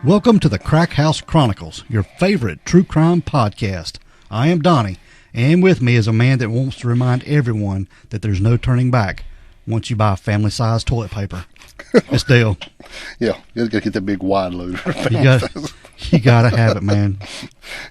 Welcome to the Crack House Chronicles, your favorite true crime podcast. I am Donnie, and with me is a man that wants to remind everyone that there's no turning back once you buy family-sized toilet paper. It's Dale. Yeah, you gotta get that big wide load. You gotta have it, man.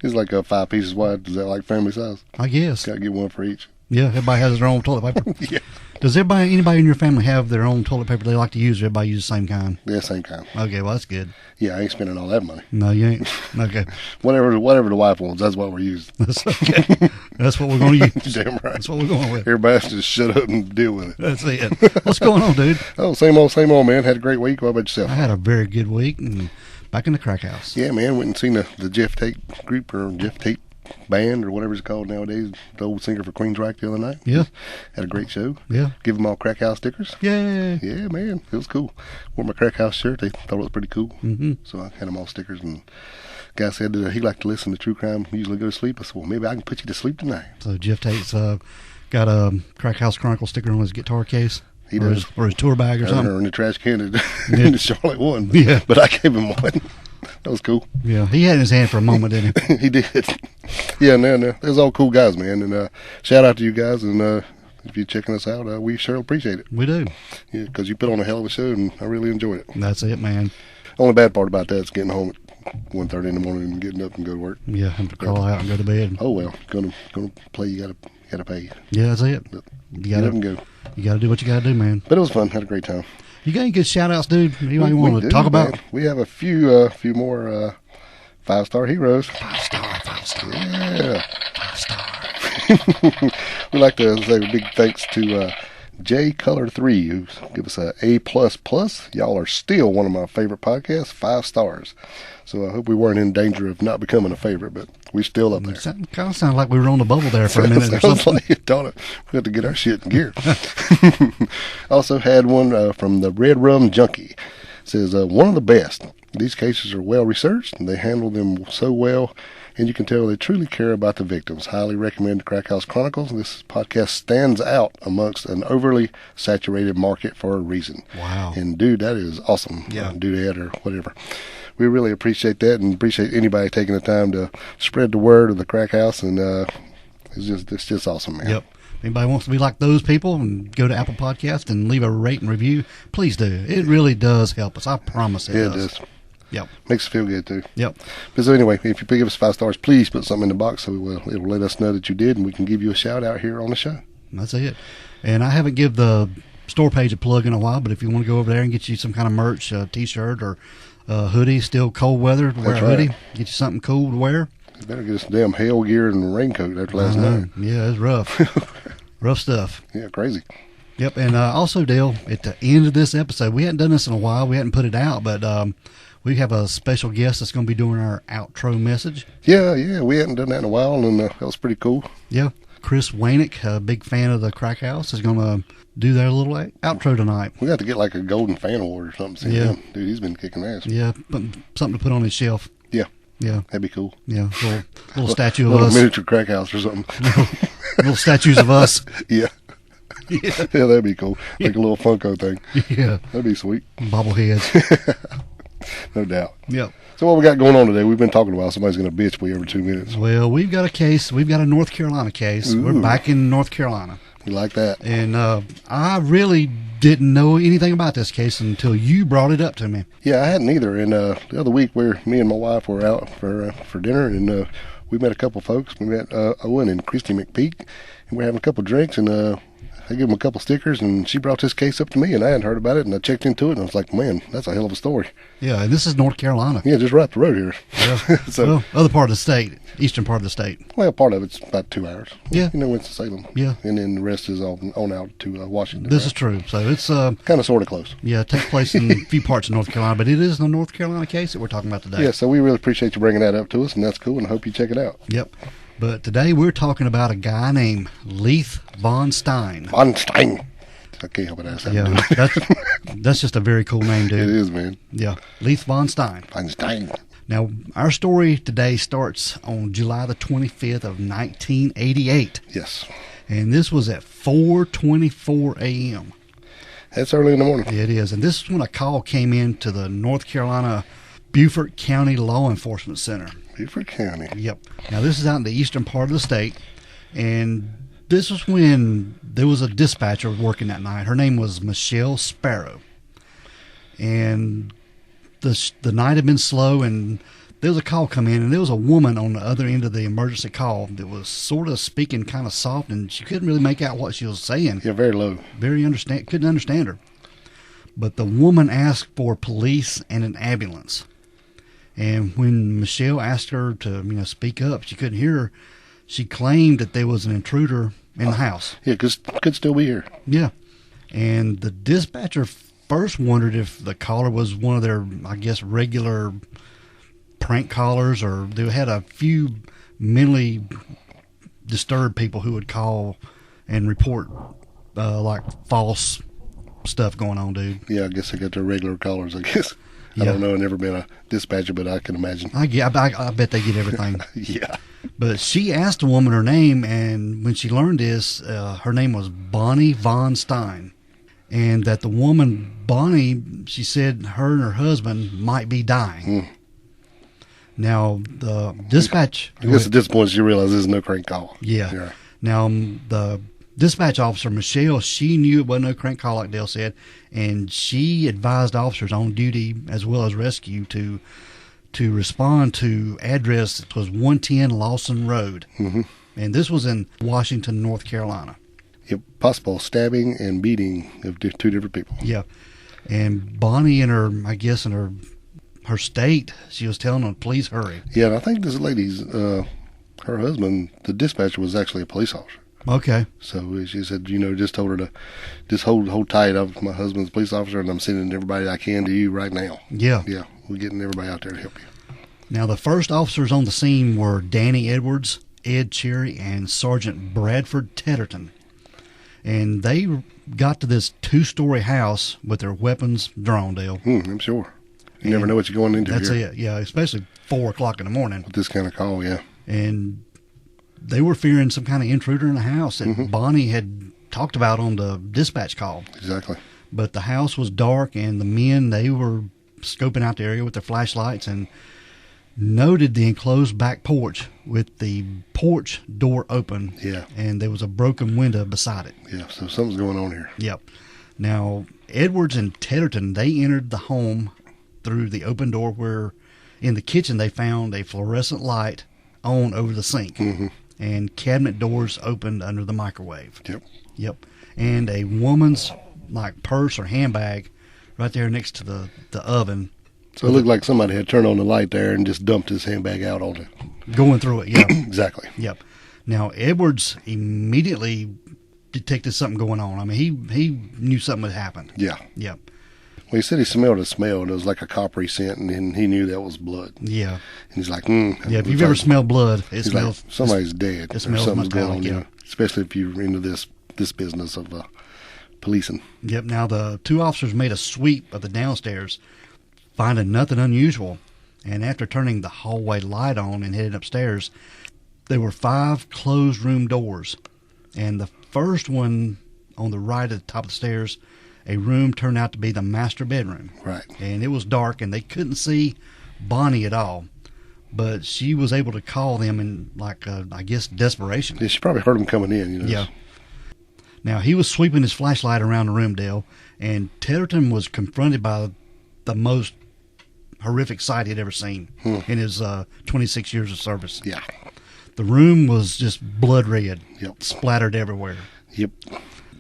It's like 5 pieces wide. Is that like family size? I guess. Gotta get one for each. Yeah, everybody has their own toilet paper. Yeah. Does anybody in your family have their own toilet paper they like to use, or everybody use the same kind? Yeah, same kind. Okay, well, that's good. Yeah, I ain't spending all that money. No, you ain't. Okay. Whatever the wife wants, that's what we're using. That's okay. That's what we're going to use. Damn right. That's what we're going with. Everybody has to just shut up and deal with it. That's it. What's going on, dude? Oh, same old, man. Had a great week. What about yourself? I had a very good week, and back in the crack house. Yeah, man. Went and seen the Jeff Tate group, or Jeff Tate band, or whatever it's called nowadays. The old singer for Queensryche the other night. Yeah. Had a great show. Yeah. Give them all Crack House stickers. Yay. Yeah, man. It was cool. Wore my Crack House shirt. They thought it was pretty cool. Mm-hmm. So I had them all stickers, and guy said that he liked to listen to true crime, usually go to sleep. I said, well, maybe I can put you to sleep tonight. So Jeff Tate's got a Crack House Chronicle sticker on his guitar case. He does. Or his tour bag or something. Or in the trash can in the Charlotte one. Yeah. But I gave him one. That was cool. Yeah, he had it in his hand for a moment, didn't he? He did. Yeah, no. There's all cool guys, man. And shout out to you guys. And if you're checking us out, we sure appreciate it. We do. Yeah, because you put on a hell of a show, and I really enjoyed it. That's it, man. Only bad part about that is getting home at 1:30 in the morning and getting up and go to work. Yeah, have to crawl out and go to bed. Oh well, gonna play. You gotta pay. Yeah, that's it. But You get up and go. You gotta do what you gotta do, man. But it was fun. Had a great time. You got any good shout outs, dude? Anybody you want to talk about? Man. We have a few more 5-star heroes. 5-star. Yeah. 5-star. We'd like to say a big thanks to J Color 3, who give us a A++. Y'all are still one of my favorite podcasts. 5 stars. So I hope we weren't in danger of not becoming a favorite, but we're still up there. It kind of sounded like we were on the bubble there for a minute or something. Like it, don't it? We have to get our shit in gear. Also had one from the Red Rum Junkie. It says, one of the best. These cases are well researched, and they handle them so well, and you can tell they truly care about the victims. Highly recommend the Crack House Chronicles. This podcast stands out amongst an overly saturated market for a reason. Wow. And dude, that is awesome. Yeah. Dudette or whatever. We really appreciate that, and appreciate anybody taking the time to spread the word of the Crack House, and it's just awesome, man. Yep. Anybody wants to be like those people and go to Apple Podcast and leave a rate and review, please do. It really does help us. I promise it does. It does. Yep. Makes us feel good, too. Yep. But so anyway, if you give us 5 stars, please put something in the box so it'll let us know that you did, and we can give you a shout out here on the show. That's it. And I haven't give the store page a plug in a while, but if you want to go over there and get you some kind of merch, T-shirt or hoodie, still cold weather to wear a hoodie, get you something cool to wear. You better get us damn hail gear and raincoat after last night. Yeah, it's rough. Rough stuff. Yeah, crazy. Yep. And also, Dale, at the end of this episode, we hadn't done this in a while. We hadn't put it out, but we have a special guest that's going to be doing our outro message. Yeah, we hadn't done that in a while, and that was pretty cool. Yeah. Chris Wainick, a big fan of the Crack House, is going to do their little outro tonight. We got to get like a golden fan award or something. Yeah. Dude, he's been kicking ass. Yeah, something to put on his shelf. Yeah. Yeah. That'd be cool. Yeah, little statue of us. us. Miniature Crack House or something. Little statues of us. Yeah. Yeah. Yeah, that'd be cool. Like a little Funko thing. Yeah. That'd be sweet. Bobbleheads. No doubt. Yep. So what we got going on today? We've been talking about somebody's going to bitch me every 2 minutes. Well, we've got a case. We've got a North Carolina case. Ooh. We're back in North Carolina. You like that? And I really didn't know anything about this case until you brought it up to me. Yeah, I hadn't either. And the other week, me and my wife were out for dinner, and we met a couple folks. We met Owen and Christy McPeak, and we're having a couple drinks, and I gave them a couple stickers, and she brought this case up to me, and I hadn't heard about it, and I checked into it, and I was like, man, that's a hell of a story. Yeah, and this is North Carolina. Yeah, just right up the road here. Yeah. So, well, other part of the state, eastern part of the state. Well, part of it's about 2 hours. Yeah. Winston-Salem. Yeah. And then the rest is on out to Washington. This is true. So it's kind of sort of close. Yeah, it takes place in a few parts of North Carolina, but it is the North Carolina case that we're talking about today. Yeah, so we really appreciate you bringing that up to us, and that's cool, and I hope you check it out. Yep. But today we're talking about a guy named Leith Von Stein. Von Stein. I can't help it. Yeah, that's just a very cool name, dude. It is, man. Yeah, Leith Von Stein. Von Stein. Now, our story today starts on July the 25th of 1988. Yes. And this was at 4:24 a.m. That's early in the morning. It is. And this is when a call came in to the North Carolina Beaufort County Law Enforcement Center. Beaufort County. Yep. Now, this is out in the eastern part of the state, and this was when there was a dispatcher working that night. Her name was Michelle Sparrow, and the night had been slow, and there was a call come in, and there was a woman on the other end of the emergency call that was sort of speaking kind of soft, and she couldn't really make out what she was saying. Yeah, very low. Couldn't understand her. But the woman asked for police and an ambulance. And when Michelle asked her to, speak up, she couldn't hear her. She claimed that there was an intruder in the house. Yeah, because could still be here. Yeah. And the dispatcher first wondered if the caller was one of their, I guess, regular prank callers, or they had a few mentally disturbed people who would call and report like false stuff going on, dude. Yeah, I guess they got their regular callers, I guess. I don't know. I've never been a dispatcher, but I can imagine. I bet they get everything. Yeah. But she asked the woman her name, and when she learned this, her name was Bonnie Von Stein. And that the woman, Bonnie, she said her and her husband might be dying. Now, the dispatch... I guess at this point she realized there's no crank call. Yeah. Now, the dispatch officer, Michelle, she knew it wasn't no crank call, like Dale said, and she advised officers on duty as well as rescue to respond to address that was 110 Lawson Road. Mm-hmm. And this was in Washington, North Carolina. Yep, possible stabbing and beating of two different people. Yeah. And Bonnie, in her state, she was telling them, please hurry. Yeah, and I think this lady's, her husband, the dispatcher, was actually a police officer. Okay. So she said, just told her to just hold tight. My husband's a police officer, and I'm sending everybody I can to you right now. Yeah. Yeah, we're getting everybody out there to help you. Now, the first officers on the scene were Danny Edwards, Ed Cherry, and Sergeant Bradford Tedderton. And they got to this 2-story house with their weapons drawn, Dale. I'm sure. You never know what you're going into. That's here. it, yeah, especially 4 o'clock in the morning. With this kind of call, yeah. And they were fearing some kind of intruder in the house that Bonnie had talked about on the dispatch call. Exactly. But the house was dark, and the men, they were scoping out the area with their flashlights and noted the enclosed back porch with the porch door open. Yeah. And there was a broken window beside it. Yeah, so something's going on here. Yep. Now, Edwards and Tedderton, they entered the home through the open door, where in the kitchen they found a fluorescent light on over the sink. Mm-hmm. And cabinet doors opened under the microwave. Yep. And a woman's purse or handbag right there next to the oven. So it looked like somebody had turned on the light there and just dumped his handbag out on it. Going through it, yeah. Exactly. Yep. Now, Edwards immediately detected something going on. I mean, he knew something had happened. Yeah. Yep. Well, he said he smelled a smell, and it was like a coppery scent, and he knew that was blood. Yeah. And he's like, Yeah, if you've ever smelled blood, it smells... Like somebody's dead. It smells something's going metallic, on, especially if you're into this business of policing. Yep. Now, the two officers made a sweep of the downstairs, finding nothing unusual. And after turning the hallway light on and heading upstairs, there were 5 closed room doors. And the first one on the right at the top of the stairs, a room turned out to be the master bedroom. Right. And it was dark, and they couldn't see Bonnie at all. But she was able to call them in, I guess, desperation. Yeah, she probably heard them coming in, Yeah. Now, he was sweeping his flashlight around the room, Dale, and Tedderton was confronted by the most horrific sight he'd ever seen in his 26 years of service. Yeah. The room was just blood red, splattered everywhere. Yep.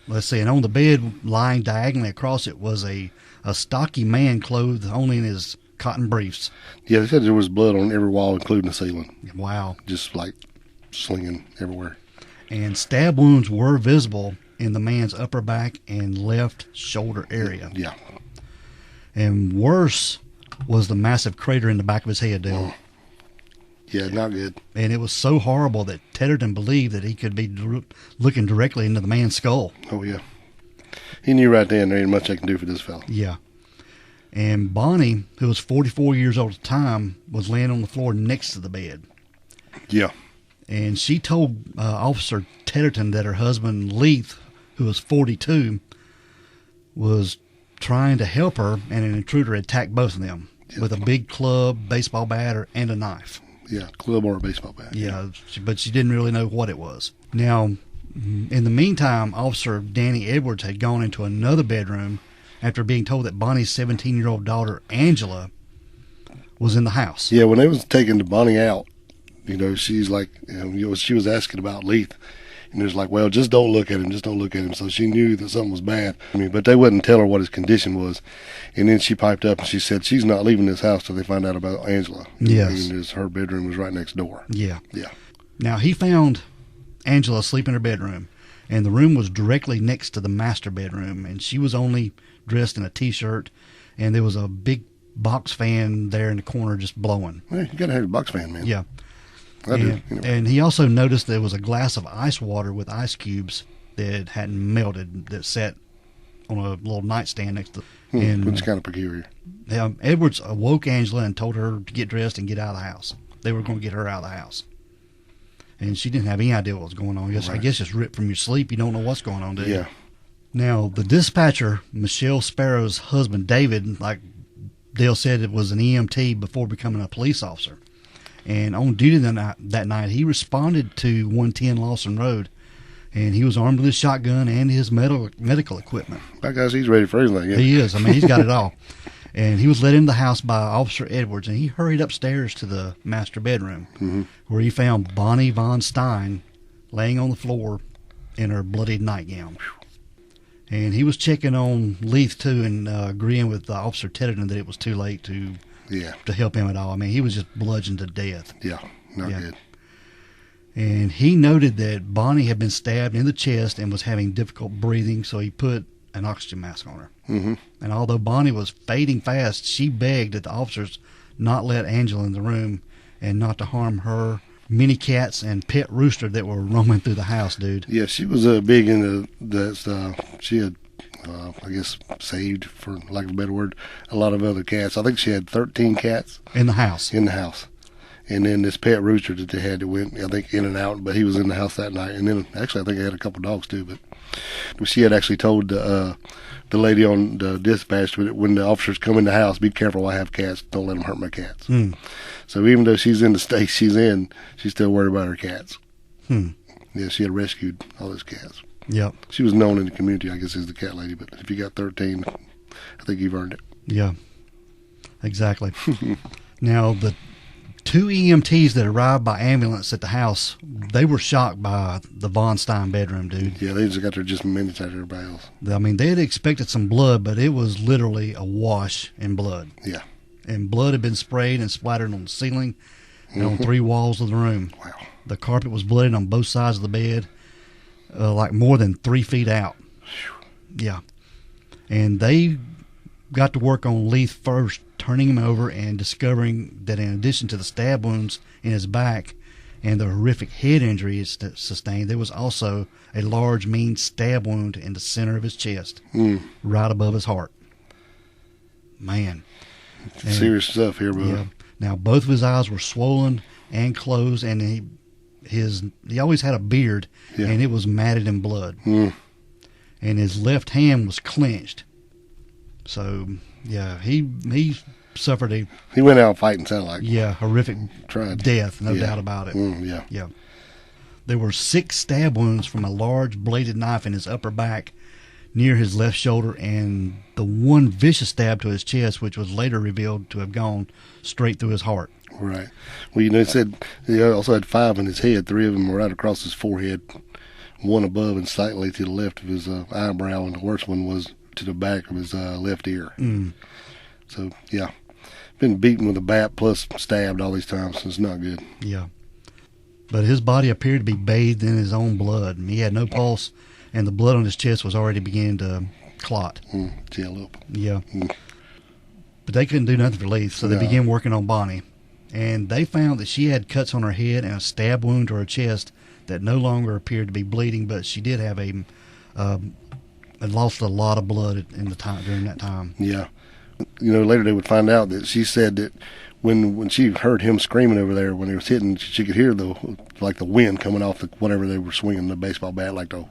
Let's see, and on the bed, lying diagonally across it, was a stocky man clothed only in his cotton briefs. Yeah, they said there was blood on every wall, including the ceiling. Wow. Just slinging everywhere. And stab wounds were visible in the man's upper back and left shoulder area. Yeah. And worse was the massive crater in the back of his head, Dale. Yeah, not good. And it was so horrible that Tedderton believed that he could be looking directly into the man's skull. Oh, yeah. He knew right then there ain't much I can do for this fella. Yeah. And Bonnie, who was 44 years old at the time, was laying on the floor next to the bed. Yeah. And she told Officer Tedderton that her husband, Leith, who was 42, was trying to help her, and an intruder attacked both of them. with a big club, baseball bat, and a knife. Yeah, club or a baseball bat. Yeah, but she didn't really know what it was. Now, in the meantime, Officer Danny Edwards had gone into another bedroom after being told that Bonnie's 17-year-old daughter, Angela, was in the house. Yeah, when they was taking the Bonnie out, she's like, she was asking about Leith. And it was like, well, just don't look at him, just don't look at him. So she knew that something was bad. But they wouldn't tell her what his condition was. And then she piped up and she said she's not leaving this house till they find out about Angela. Yes. And her bedroom was right next door. Yeah. Yeah. Now, he found Angela asleep in her bedroom, and the room was directly next to the master bedroom, and she was only dressed in a T-shirt, and there was a big box fan there in the corner just blowing. Well, you got to have a box fan, man. Yeah. I do. And he also noticed there was a glass of ice water with ice cubes that hadn't melted that sat on a little nightstand next to Which is kind of peculiar. Edwards awoke Angela and told her to get dressed and get out of the house. They were going to get her out of the house. And she didn't have any idea what was going on. I guess just ripped from your sleep. You don't know what's going on, do you? Yeah. Now, the dispatcher, Michelle Sparrow's husband, David, like Dale said, it was an EMT before becoming a police officer. And on duty that night, he responded to 110 Lawson Road, and he was armed with his shotgun and his medical equipment. That guy's, he's ready for everything. Yeah. He is. He's got it all. And he was led into the house by Officer Edwards, and he hurried upstairs to the master bedroom, where he found Bonnie Von Stein laying on the floor in her bloodied nightgown. And he was checking on Leith, too, and agreeing with Officer Tedderton that it was too late to help him at all. He was just bludgeoned to death. Yeah, not good. And he noted that Bonnie had been stabbed in the chest and was having difficult breathing, so he put an oxygen mask on her. And although Bonnie was fading fast, she begged that the officers not let Angela in the room and not to harm her many cats and pet rooster that were roaming through the house, dude. Yeah, she was big into that. She had, I guess, saved, for lack of a better word, a lot of other cats. I think she had 13 cats. In the house. And then this pet rooster that they had that went, I think, in and out, but he was in the house that night. And then, actually, I think they had a couple dogs, too. But she had actually told the lady on the dispatch, when the officers come in the house, be careful, I have cats. Don't let them hurt my cats. So even though she's in the state she's in, she's still worried about her cats. Yeah, she had rescued all those cats. Yep. She was known in the community, I guess, as the cat lady. But if you got 13, I think you've earned it. Yeah, exactly. Now, the two EMTs that arrived by ambulance at the house, they were shocked by the Von Stein bedroom, dude. Yeah, they just got there just minutes after everybody else. They had expected some blood, but it was literally awash in blood. Yeah. And blood had been sprayed and splattered on the ceiling and on 3 walls of the room. Wow. The carpet was blooded on both sides of the bed, like more than 3 feet out. Yeah. And they got to work on Leith first, turning him over and discovering that in addition to the stab wounds in his back and the horrific head injuries that sustained, there was also a large, mean stab wound in the center of his chest, right above his heart. Man. Serious stuff here, bro. Yeah. Now, both of his eyes were swollen and closed, and he always had a beard, and it was matted in blood. And his left hand was clenched. So, yeah, he suffered he went out fighting, sounded like. Yeah, horrific death, no doubt about it. Yeah. There were 6 stab wounds from a large bladed knife in his upper back near his left shoulder, and the one vicious stab to his chest, which was later revealed to have gone straight through his heart. Right. Well, it said he also had 5 in his head. 3 of them were right across his forehead, 1 above and slightly to the left of his eyebrow, and the worst one was to the back of his left ear. So, yeah. Been beaten with a bat plus stabbed all these times, so it's not good. Yeah. But his body appeared to be bathed in his own blood. He had no pulse, and the blood on his chest was already beginning to clot. Gel up. Yeah. But they couldn't do nothing for Leith, so they began working on Bonnie. And they found that she had cuts on her head and a stab wound to her chest that no longer appeared to be bleeding, but she did have lost a lot of blood during that time. Yeah. Later they would find out that she said that when she heard him screaming over there when he was hitting, she could hear the wind coming off whatever they were swinging the baseball bat, like the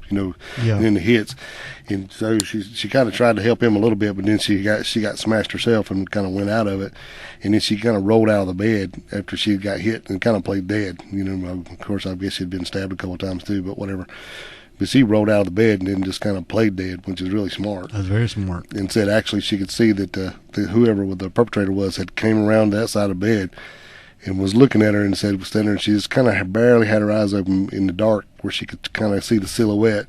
and then the hits. And so she kind of tried to help him a little bit, but then she got smashed herself and kind of went out of it. And then she kind of rolled out of the bed after she got hit and kind of played dead. Of course, I guess she'd been stabbed a couple of times too, but whatever. But she rolled out of the bed and then just kind of played dead, which is really smart. That's very smart. And said actually she could see that whoever the perpetrator was had came around that side of the bed and was looking at her and said was standing there, and she just kind of barely had her eyes open in the dark where she could kind of see the silhouette.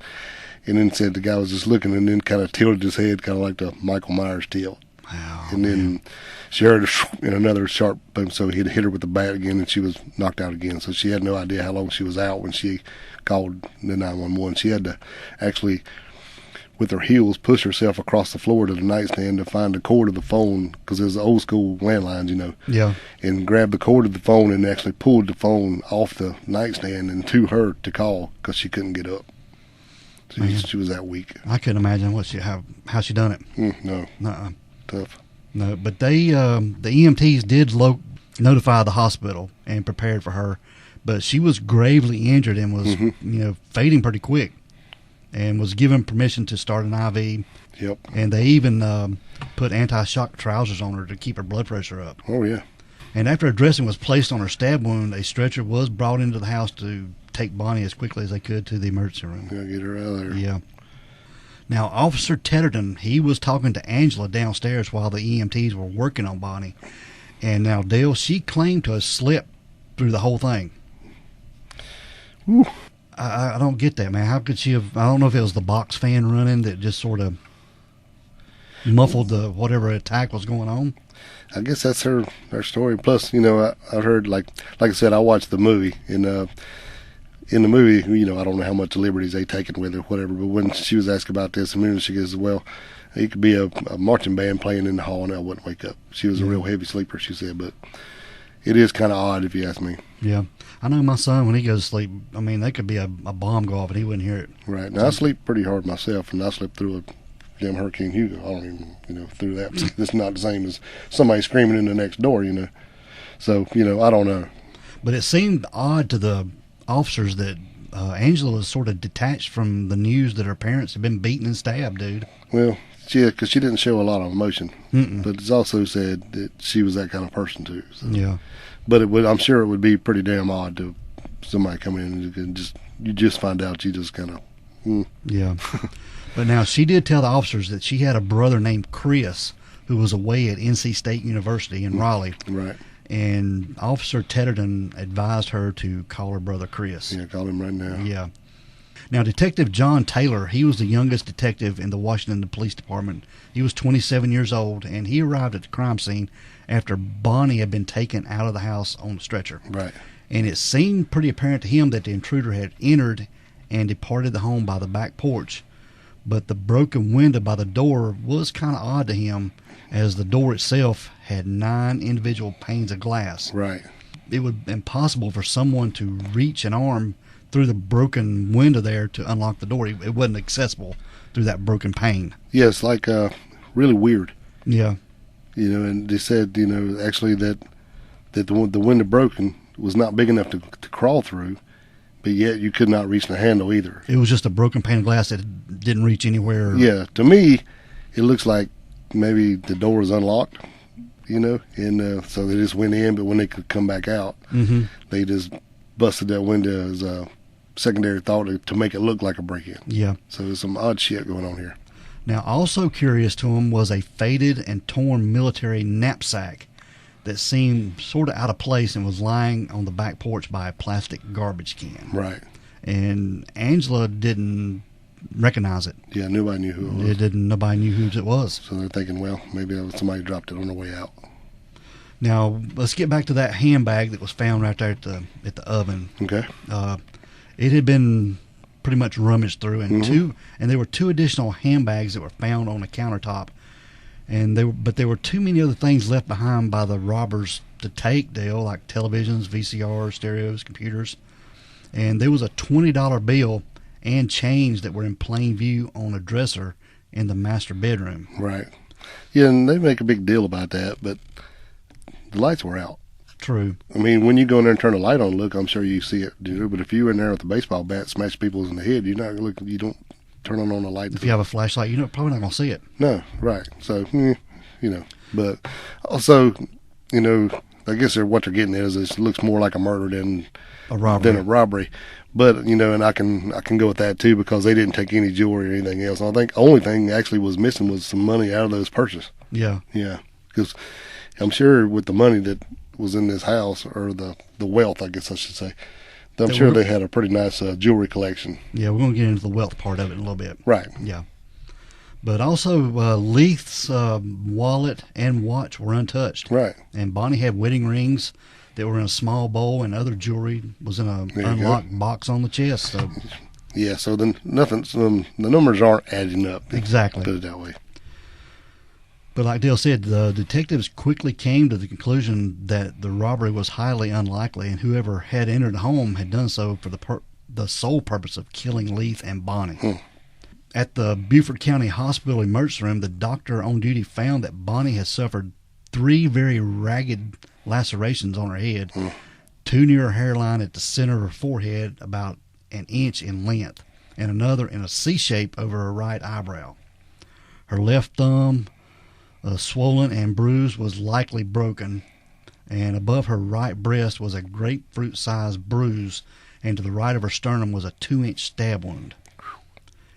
And then said the guy was just looking and then kind of tilted his head, kind of like the Michael Myers tilt. Wow, and then she heard another sharp boom, so he hit her with the bat again, and she was knocked out again. So she had no idea how long she was out when she called the 911. She had to actually, with her heels, push herself across the floor to the nightstand to find the cord of the phone, because it was old school landlines, Yeah. and grabbed the cord of the phone and actually pulled the phone off the nightstand and to her to call because she couldn't get up. She was that weak. I couldn't imagine how she done it. No. Nuh-uh. Tough. No, but they the EMTs did notify the hospital and prepared for her, but she was gravely injured and was fading pretty quick, and was given permission to start an IV. Yep. And they even put anti-shock trousers on her to keep her blood pressure up. Oh yeah. And after a dressing was placed on her stab wound, a stretcher was brought into the house to take Bonnie as quickly as they could to the emergency room. Gotta get her out of there. Yeah. Now, Officer Tetterton, he was talking to Angela downstairs while the EMTs were working on Bonnie. And now, Dale, she claimed to have slept through the whole thing. Whew. I don't get that, man. How could she have? I don't know if it was the box fan running that just sort of muffled the whatever attack was going on. I guess that's her story. Plus, I heard, like I said, I watched the movie, and in the movie, I don't know how much liberties they taken with her, whatever, but when she was asked about this, she goes, well, it could be a marching band playing in the hall and I wouldn't wake up. She was a real heavy sleeper, she said, but it is kind of odd if you ask me. Yeah. I know my son, when he goes to sleep, there could be a bomb go off and he wouldn't hear it. Right. Now, I sleep pretty hard myself, and I slept through a damn Hurricane Hugo. I don't even, through that. It's not the same as somebody screaming in the next door, So, I don't know. But it seemed odd to the officers that Angela was sort of detached from the news that her parents had been beaten and stabbed, dude. Well, yeah, because she didn't show a lot of emotion. Mm-mm. But it's also said that she was that kind of person, too. So. Yeah. But I'm sure it would be pretty damn odd to somebody come in and you just find out she just kind of... Yeah. But now, she did tell the officers that she had a brother named Chris who was away at NC State University in Raleigh. Right. And Officer Tetterton advised her to call her brother Chris. Yeah, call him right now. Yeah. Now, Detective John Taylor, he was the youngest detective in the Washington Police Department. He was 27 years old, and he arrived at the crime scene after Bonnie had been taken out of the house on the stretcher. Right. And it seemed pretty apparent to him that the intruder had entered and departed the home by the back porch. But the broken window by the door was kind of odd to him, as the door itself had 9 individual panes of glass. Right. It would be impossible for someone to reach an arm through the broken window there to unlock the door. It wasn't accessible through that broken pane. Yeah, it's like really weird. Yeah. And they said, actually that the window broken was not big enough to crawl through, but yet you could not reach the handle either. It was just a broken pane of glass that didn't reach anywhere. Yeah, to me, it looks like maybe the door was unlocked, and so they just went in, but when they could come back out, they just busted that window as a secondary thought to make it look like a break-in. Yeah. So there's some odd shit going on here. Now, also curious to him was a faded and torn military knapsack that seemed sort of out of place and was lying on the back porch by a plastic garbage can. Right. And Angela didn't recognize it. Yeah, nobody knew who it was. Nobody knew who it was. So they're thinking, well, maybe somebody dropped it on the way out. Now, let's get back to that handbag that was found right there at the oven. Okay. It had been pretty much rummaged through, and there were 2 additional handbags that were found on the countertop, but there were too many other things left behind by the robbers to take, Dale, like televisions, VCRs, stereos, computers, and there was a $20 bill and change that were in plain view on a dresser in the master bedroom. Right. Yeah, and they make a big deal about that, but the lights were out. True. I mean, when you go in there and turn the light on, look, I'm sure you see it, but if you were in there with a baseball bat, smash people in the head, you're not look. You don't turn on the light. If you have a flashlight, you're probably not going to see it. No, right. So, but also, I guess what they're getting at is it looks more like a murder than a robbery. But and I can go with that too, because they didn't take any jewelry or anything else. And I think the only thing actually was missing was some money out of those purses. Yeah. Yeah, because I'm sure with the money that was in this house, or the wealth, I guess I should say, I'm sure they had a pretty nice jewelry collection. Yeah, we're going to get into the wealth part of it in a little bit. Right. Yeah. But also, Leith's wallet and watch were untouched. Right. And Bonnie had wedding rings that were in a small bowl, and other jewelry was in an unlocked box on the chest. So. Yeah, so then the numbers aren't adding up. Exactly. Put it that way. But like Dale said, the detectives quickly came to the conclusion that the robbery was highly unlikely, and whoever had entered the home had done so for the sole purpose of killing Leith and Bonnie. At the Beaufort County Hospital emergency room, the doctor on duty found that Bonnie had suffered 3 very ragged lacerations on her head, 2 near her hairline at the center of her forehead, about an inch in length, and another in a C shape over her right eyebrow. Her left thumb, swollen and bruised, was likely broken, and above her right breast was a grapefruit-sized bruise, and to the right of her sternum was a 2-inch stab wound.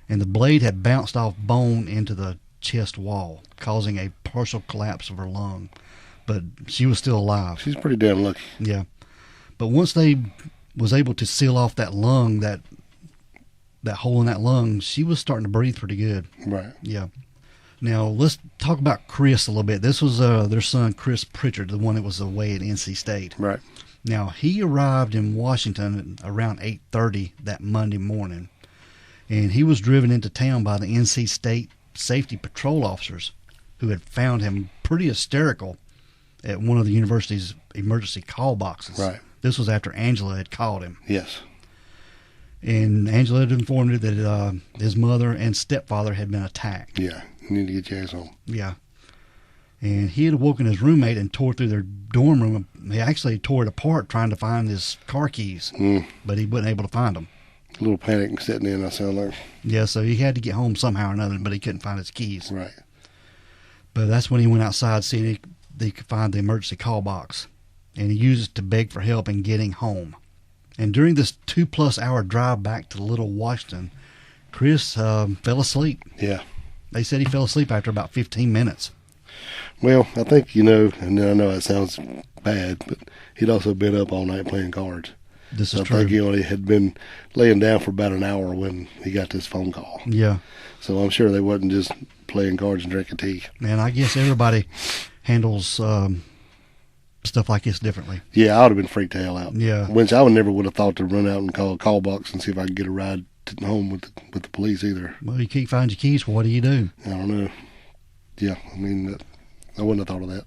And the blade had bounced off bone into the chest wall, causing a partial collapse of her lung. But she was still alive. She's pretty damn lucky. Yeah. But once they was able to seal off that lung, that hole in that lung, she was starting to breathe pretty good. Right. Yeah. Now, let's talk about Chris a little bit. This was their son, Chris Pritchard, the one that was away at NC State. Right. Now, he arrived in Washington around 8:30 that Monday morning, and he was driven into town by the NC State safety patrol officers, who had found him pretty hysterical at one of the university's emergency call boxes. Right. This was after Angela had called him. Yes. And Angela had informed him that his mother and stepfather had been attacked. Yeah. You need to get your ass home. Yeah. And he had awoken his roommate and tore through their dorm room. He actually tore it apart trying to find his car keys, but he wasn't able to find them. A little panic setting in, I sound like. Yeah, so he had to get home somehow or another, but he couldn't find his keys. Right. But that's when he went outside, seeing if he could find the emergency call box. And he used it to beg for help in getting home. And during this 2+ hour drive back to Little Washington, Chris fell asleep. Yeah. They said he fell asleep after about 15 minutes. Well, I think, and I know it sounds bad, but he'd also been up all night playing cards. This is I true. think he only had been laying down for about an hour when he got this phone call. Yeah. So I'm sure they wasn't just playing cards and drinking tea. And I guess everybody handles stuff like this differently. Yeah, I would have been freaked the hell out. Yeah. Which I never would have thought to run out and call a call box and see if I could get a ride home with the police either. Well, you can't find your keys. Well, what do you do? I don't know. Yeah, I mean, I wouldn't have thought of that.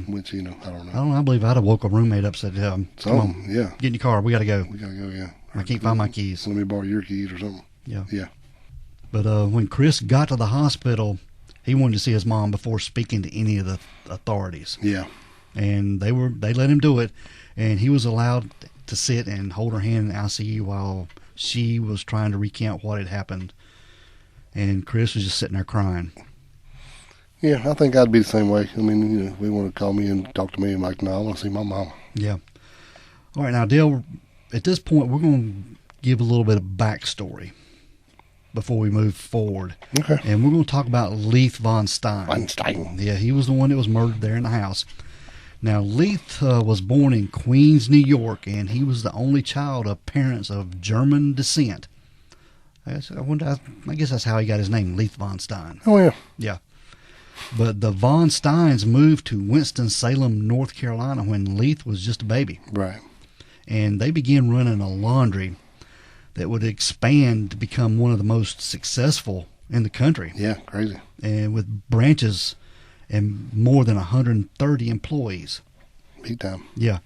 Which, I don't know. I believe I'd have woke a roommate up and said, come on, yeah. get in your car. We got to go. We got to go, yeah. I can't find my keys. Let me borrow your keys or something. Yeah. Yeah. But when Chris got to the hospital, he wanted to see his mom before speaking to any of the authorities. Yeah. And they let him do it, and he was allowed to sit and hold her hand in the ICU while she was trying to recount what had happened. And Chris was just sitting there crying. Yeah, I think I'd be the same way. I mean, they want to call me and talk to me, I'm like, no, I want to see my mama. Yeah. All right, now, Dale, at this point, we're going to give a little bit of backstory before we move forward. Okay. And we're going to talk about Leith Von Stein. Von Stein. Yeah, he was the one that was murdered there in the house. Now, Leith was born in Queens, New York, and he was the only child of parents of German descent. I guess that's how he got his name, Leith Von Stein. Oh, yeah. Yeah. But the Von Steins moved to Winston-Salem, North Carolina when Leith was just a baby. Right. And they began running a laundry that would expand to become one of the most successful in the country. Yeah, crazy. And with branches and more than 130 employees. Big time. Yeah.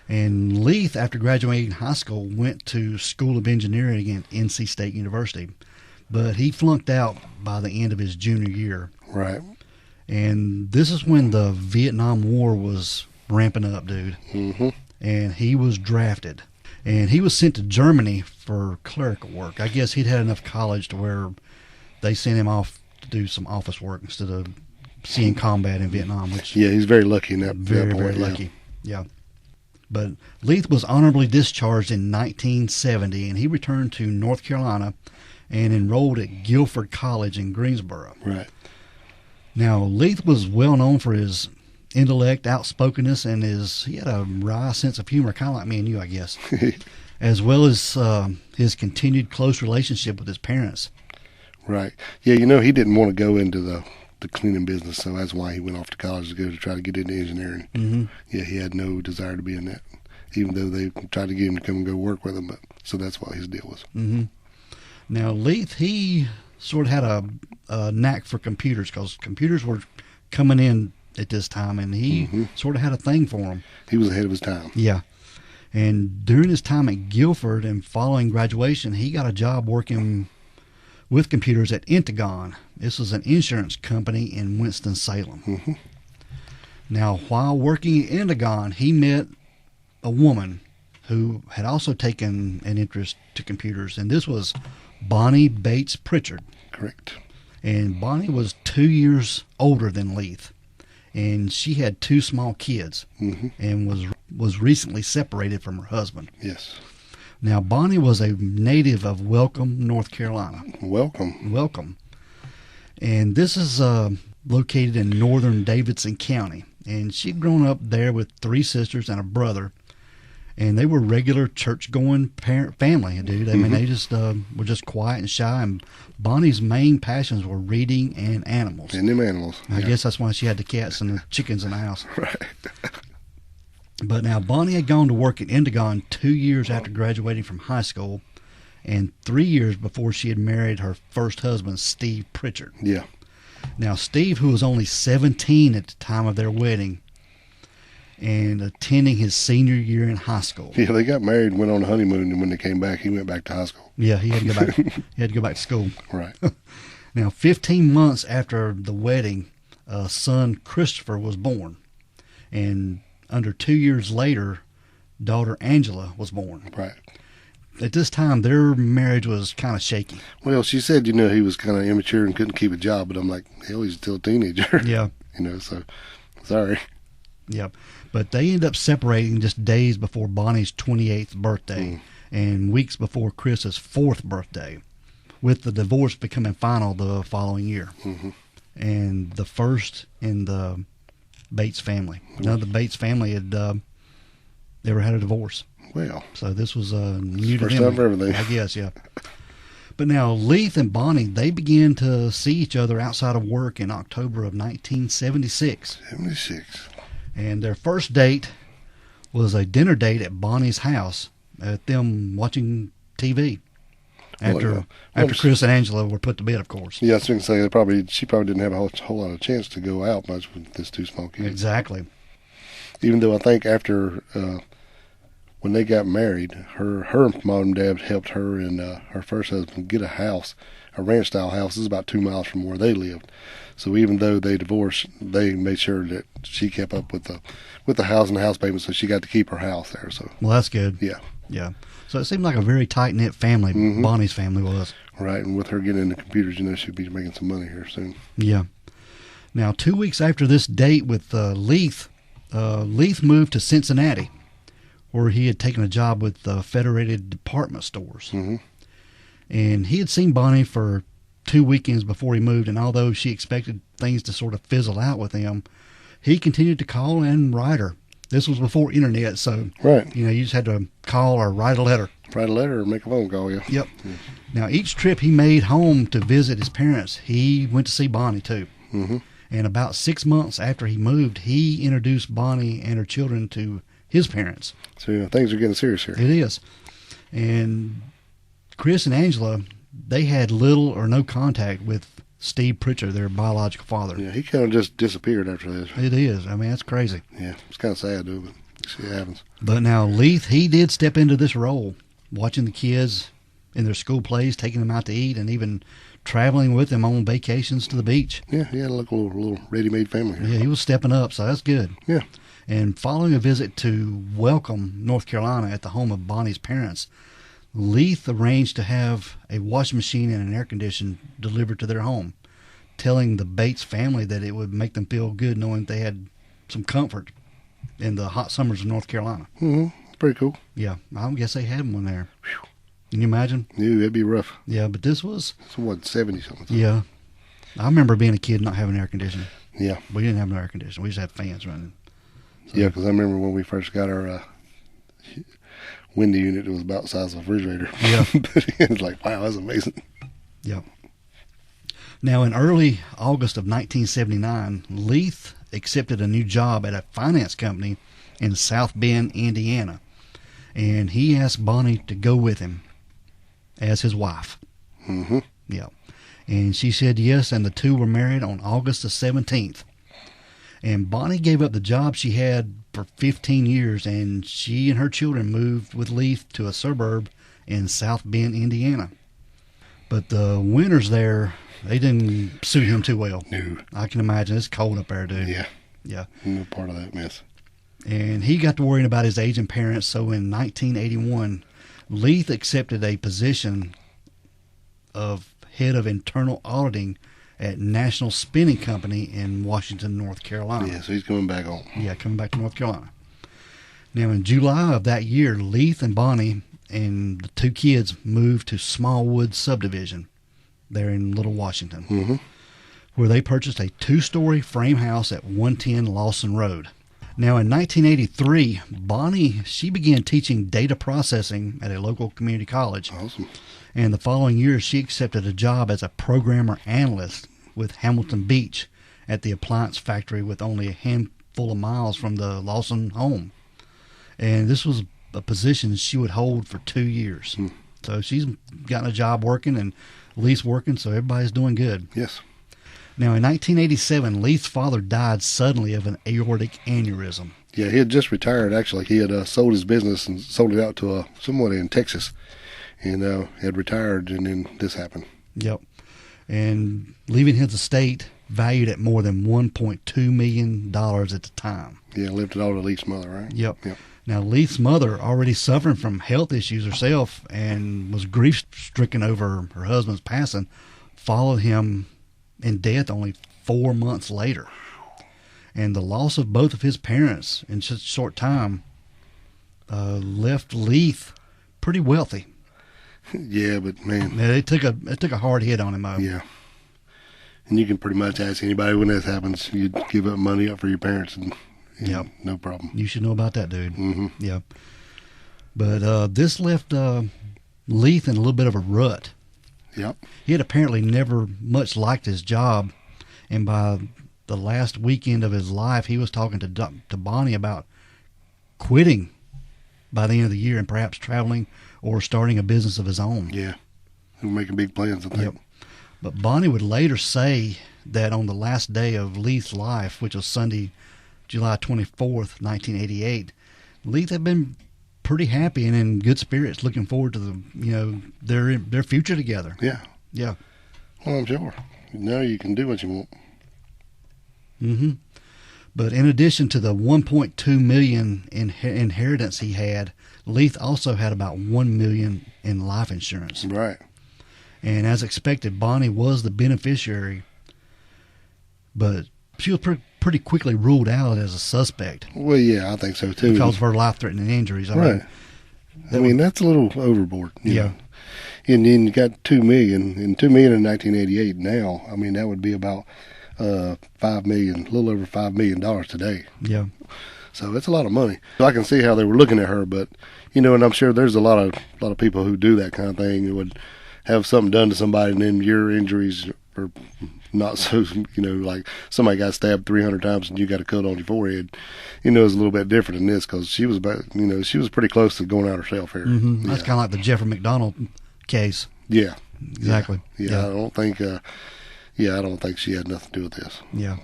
And Leith, after graduating high school, went to School of Engineering at NC State University. But he flunked out by the end of his junior year. Right. And this is when the Vietnam War was ramping up, dude. Mm-hmm. And he was drafted. And he was sent to Germany for clerical work. I guess he'd had enough college to where they sent him off to do some office work instead of seeing combat in Vietnam. Which Yeah, he's very lucky in that point. very lucky. Yeah. But Leith was honorably discharged in 1970, and he returned to North Carolina and enrolled at Guilford College in Greensboro. Right. Now, Leith was well known for his intellect, outspokenness, and he had a wry sense of humor, kind of like me and you, I guess, as well as his continued close relationship with his parents. Right. Yeah, he didn't want to go into the cleaning business, so that's why he went off to college to try to get into engineering. Mm-hmm. Yeah, he had no desire to be in that, even though they tried to get him to come and go work with them. But so that's what his deal was. Mm-hmm. Now, Leith, he sort of had a knack for computers because computers were coming in at this time, and he sort of had a thing for them. He was ahead of his time. Yeah. And during his time at Guilford and following graduation, he got a job working with computers at Antagon. This was an insurance company in Winston-Salem. Mm-hmm. Now, while working at Antagon, he met a woman who had also taken an interest to computers, and this was Bonnie Bates Pritchard. Correct. And Bonnie was 2 years older than Leith, and she had 2 small kids, and was recently separated from her husband. Yes. Now, Bonnie was a native of Welcome, North Carolina. Welcome. And this is located in northern Davidson County. And she'd grown up there with 3 sisters and a brother. And they were regular church-going family, dude. I mean, they just were just quiet and shy. And Bonnie's main passions were reading and animals. And them animals. I guess that's why she had the cats and the chickens in the house. Right. But now, Bonnie had gone to work at Antagon 2 years after graduating from high school and 3 years before she had married her first husband, Steve Pritchard. Yeah. Now, Steve, who was only 17 at the time of their wedding and attending his senior year in high school. Yeah, they got married and went on a honeymoon, and when they came back, he went back to high school. Yeah, he had to go back. He had to go back to school. Right. Now, 15 months after the wedding, son Christopher was born. And under 2 years later, daughter Angela was born. Right. At this time, their marriage was kind of shaky. Well, she said, he was kind of immature and couldn't keep a job, but I'm like, hell, he's still a teenager. Yeah. So, sorry. Yep. But they ended up separating just days before Bonnie's 28th birthday and weeks before Chris's 4th birthday, with the divorce becoming final the following year. Mm-hmm. And the first in the Bates family. None of the Bates family had ever had a divorce. Well. So this was new to them. First time for everything. I guess, yeah. But now, Leith and Bonnie, they began to see each other outside of work in October of 1976. 76. And their first date was a dinner date at Bonnie's house, at them watching TV. After Chris and Angela were put to bed, of course. Yeah, I was going to say, she probably didn't have a whole lot of chance to go out much with this 2 small kids. Exactly. Even though I think after, when they got married, her mom and dad helped her and her first husband get a house, a ranch-style house. This is about 2 miles from where they lived. So even though they divorced, they made sure that she kept up with the house and the house payment, so she got to keep her house there. So well, that's good. Yeah. Yeah. So it seemed like a very tight-knit family, Bonnie's family was. Right, and with her getting into computers, she'll be making some money here soon. Yeah. Now, 2 weeks after this date with Leith, Leith moved to Cincinnati, where he had taken a job with Federated Department Stores. Mm-hmm. And he had seen Bonnie for 2 weekends before he moved, and although she expected things to sort of fizzle out with him, he continued to call and write her. This was before internet, so right. You just had to call or write a letter. Write a letter or make a phone call, yeah. Yep. Now, each trip he made home to visit his parents, he went to see Bonnie, too. Mm-hmm. And about 6 months after he moved, he introduced Bonnie and her children to his parents. So, things are getting serious here. It is. And Chris and Angela, they had little or no contact with Steve Pritchard, their biological father. Yeah, he kind of just disappeared after this. It is. I mean, that's crazy. Yeah, it's kind of sad, though, but see what happens. But now, Leith, he did step into this role, watching the kids in their school plays, taking them out to eat, and even traveling with them on vacations to the beach. Yeah, he had a little ready-made family here. Yeah, he was stepping up, so that's good. Yeah. And following a visit to Welcome, North Carolina, at the home of Bonnie's parents, Leith arranged to have a washing machine and an air conditioner delivered to their home, telling the Bates family that it would make them feel good knowing they had some comfort in the hot summers of North Carolina. Pretty cool. Yeah, I guess they had one there. Whew. Can you imagine? Yeah, it'd be rough. Yeah, but this was... So what, 70 something? Yeah. I remember being a kid not having air conditioning. Yeah. We didn't have no air conditioning. We just had fans running. So, yeah, because I remember when we first got our window unit, it was about the size of a refrigerator. Yeah. But it was like, wow, that's amazing. Yeah. Now, in early August of 1979, Leith accepted a new job at a finance company in South Bend, Indiana. And he asked Bonnie to go with him as his wife. Mm-hmm. Yeah. And she said yes, and the two were married on August the 17th. And Bonnie gave up the job she had for 15 years, and she and her children moved with Leith to a suburb in South Bend, Indiana. But the winters there, they didn't suit him too well. No. I can imagine. It's cold up there, dude. Yeah. Yeah. No part of that mess. And he got to worrying about his aging parents, so in 1981, Leith accepted a position of head of internal auditing at National Spinning Company in Washington, North Carolina. Yeah, so he's coming back home. Yeah, coming back to North Carolina. Now, in July of that year, Leith and Bonnie and the two kids moved to Smallwood Subdivision there in Little Washington, where they purchased a 2-story frame house at 110 Lawson Road. Now, in 1983, Bonnie, she began teaching data processing at a local community college. Awesome. And the following year, she accepted a job as a programmer analyst with Hamilton Beach at the appliance factory with only a handful of miles from the Lawson home. And this was a position she would hold for 2 years. So she's gotten a job working and Leith's working, so everybody's doing good. Yes. Now, in 1987, Leith's father died suddenly of an aortic aneurysm. Yeah, he had just retired, actually. He had sold his business and sold it out to someone in Texas. And had retired, and then this happened. Yep. And leaving his estate valued at more than $1.2 million at the time. Yeah, left it all to Leith's mother, right? Yep. Now, Leith's mother, already suffering from health issues herself and was grief-stricken over her husband's passing, followed him in death only 4 months later. And the loss of both of his parents in such a short time left Leith pretty wealthy. Yeah, but man, it took a hard hit on him, though. Yeah, and you can pretty much ask anybody when this happens. You'd give up money up for your parents, and no problem. You should know about that, dude. Mm-hmm. Yeah, but this left Leith in a little bit of a rut. Yep. He had apparently never much liked his job, and by the last weekend of his life, he was talking to Bonnie about quitting by the end of the year and perhaps traveling or starting a business of his own. Yeah. We're making big plans, I think. Yep. But Bonnie would later say that on the last day of Leith's life, which was Sunday, July 24th, 1988, Leith had been pretty happy and in good spirits, looking forward to their future together. Yeah. Yeah. Well, I'm sure. Now you can do what you want. Mm-hmm. But in addition to the $1.2 million inheritance he had, Leith also had about $1 million in life insurance. Right. And as expected, Bonnie was the beneficiary, but she was pretty quickly ruled out as a suspect. Well, yeah, I think so too. Because of her life-threatening injuries. Right. I mean, that's a little overboard. Yeah. Know? And then you got $2 million, and $2 million in 1988 now, I mean, that would be about $5 million, a little over $5 million today. Yeah. So it's a lot of money. So I can see how they were looking at her, but and I'm sure there's a lot of people who do that kind of thing. Who would have something done to somebody, and then your injuries are not so. Like somebody got stabbed 300 times and you got a cut on your forehead. It's a little bit different than this because she was she was pretty close to going out herself here. Mm-hmm. That's kind of like the Jeffrey McDonald case. Yeah. Exactly. Yeah. I don't think. I don't think she had nothing to do with this. Yeah.